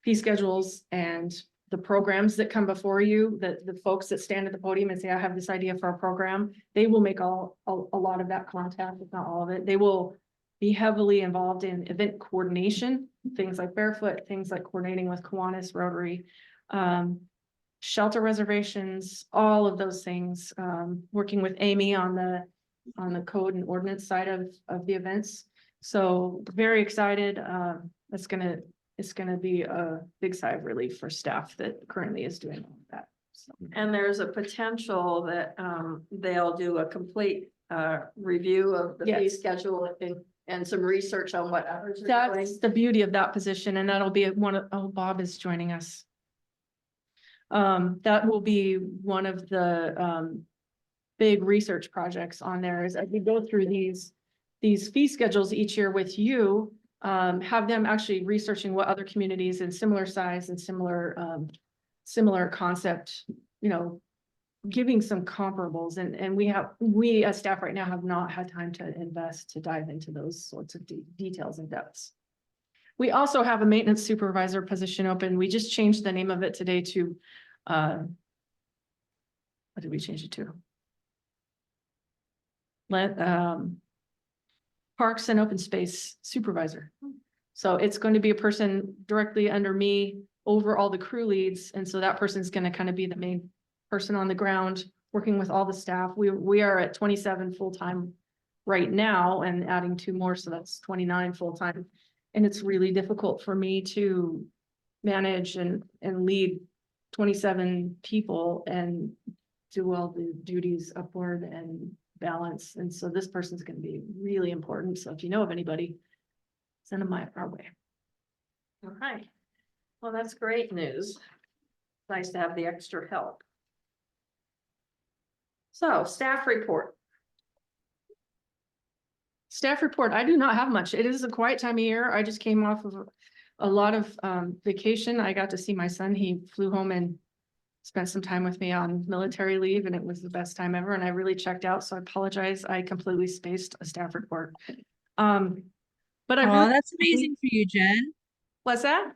Speaker 3: fee schedules and the programs that come before you, the folks that stand at the podium and say, I have this idea for a program. They will make a lot of that contact, if not all of it. They will be heavily involved in event coordination, things like Barefoot, things like coordinating with Kiwanis, Rotary, shelter reservations, all of those things, working with Amy on the code and ordinance side of the events. So very excited. It's gonna be a big sigh of relief for staff that currently is doing all of that. So.
Speaker 1: And there's a potential that they'll do a complete review of the fee
Speaker 3: Yes.
Speaker 1: schedule and some research on what others are doing.
Speaker 3: That's the beauty of that position, and that'll be Bob is joining us. That will be one of the big research projects on there, is as we go through these fee schedules each year with you, have them actually researching what other communities in similar size and similar concept, giving some comparables and we as staff right now have not had time to invest to dive into those sorts of details and depths. We also have a maintenance supervisor position open. We just changed the name of it today to, what did we change it to? Parks and Open Space Supervisor. So it's going to be a person directly under me over all the crew leads. And so that person's going to kind of be the main person on the ground, working with all the staff. We are at 27 full-time right now and adding 2 more. So that's 29 full-time. And it's really difficult for me to manage and lead 27 people and do all the duties upward and balance. And so this person's going to be really important. So if you know of anybody, send them our way.
Speaker 1: All right. Well, that's great news. Nice to have the extra help. So staff report.
Speaker 3: Staff report, I do not have much. It is a quiet time of year. I just came off of a lot of vacation. I got to see my son. He flew home and spent some time with me on military leave, and it was the best time ever. And I really checked out. So I apologize. I completely spaced a staff report. But I
Speaker 8: Oh,
Speaker 3: really,
Speaker 8: that's amazing for you, Jen.
Speaker 3: what's that?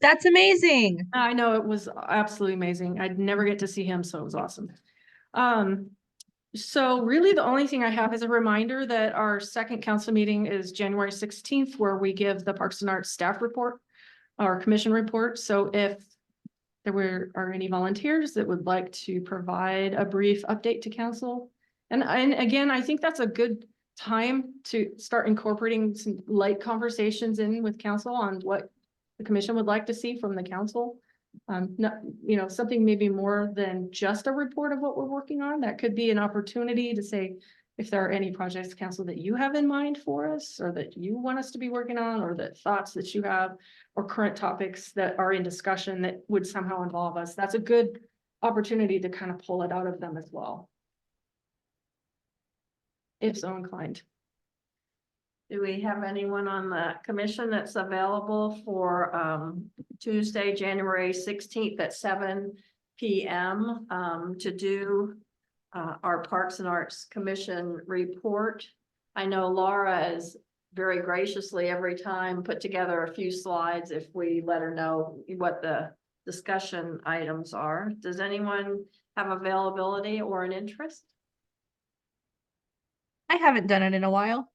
Speaker 8: That's amazing.
Speaker 3: I know it was absolutely amazing. I'd never get to see him, so it was awesome. So really the only thing I have is a reminder that our second council meeting is January 16th, where we give the Parks and Arts staff report, our commission report. So if there are any volunteers that would like to provide a brief update to council. And again, I think that's a good time to start incorporating some light conversations in with council on what the commission would like to see from the council. Not, something maybe more than just a report of what we're working on. That could be an opportunity to say, if there are any projects, council, that you have in mind for us, or that you want us to be working on, or that thoughts that you have, or current topics that are in discussion that would somehow involve us. That's a good opportunity to kind of pull it out of them as well, if so inclined.
Speaker 1: Do we have anyone on the commission that's available for Tuesday, January 16th at 7 p.m. To do our Parks and Arts Commission report? I know Laura is very graciously every time put together a few slides if we let her know what the discussion items are. Does anyone have availability or an interest?
Speaker 8: I haven't done it in a while.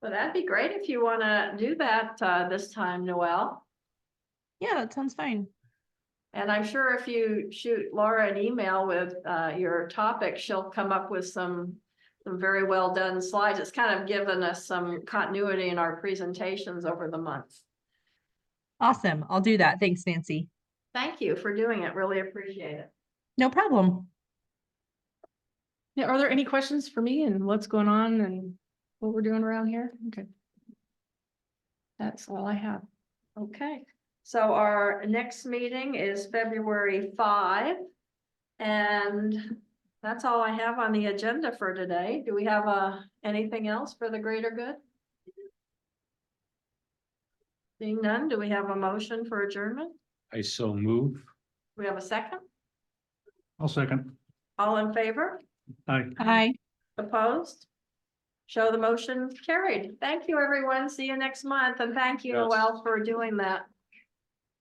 Speaker 1: Well, that'd be great if you want to do that this time, Noelle.
Speaker 8: Yeah, that sounds fine.
Speaker 1: And I'm sure if you shoot Laura an email with your topic, she'll come up with some very well done slides. It's kind of given us some continuity in our presentations over the months.
Speaker 8: Awesome. I'll do that. Thanks, Nancy.
Speaker 1: Thank you for doing it. Really appreciate it.
Speaker 8: No problem.
Speaker 3: Yeah, are there any questions for me and what's going on and what we're doing around here? Okay. That's all I have.
Speaker 1: Okay, so our next meeting is February 5. And that's all I have on the agenda for today. Do we have anything else for the greater good? Seeing none, do we have a motion for adjournment?
Speaker 2: I so move.
Speaker 1: Do we have a second?
Speaker 7: I'll second.
Speaker 1: All in favor?
Speaker 7: Aye.
Speaker 8: Hi.
Speaker 1: Opposed? Show the motion carried. Thank you, everyone. See you next month. And thank you,
Speaker 2: Yes.
Speaker 1: Noelle, for doing that.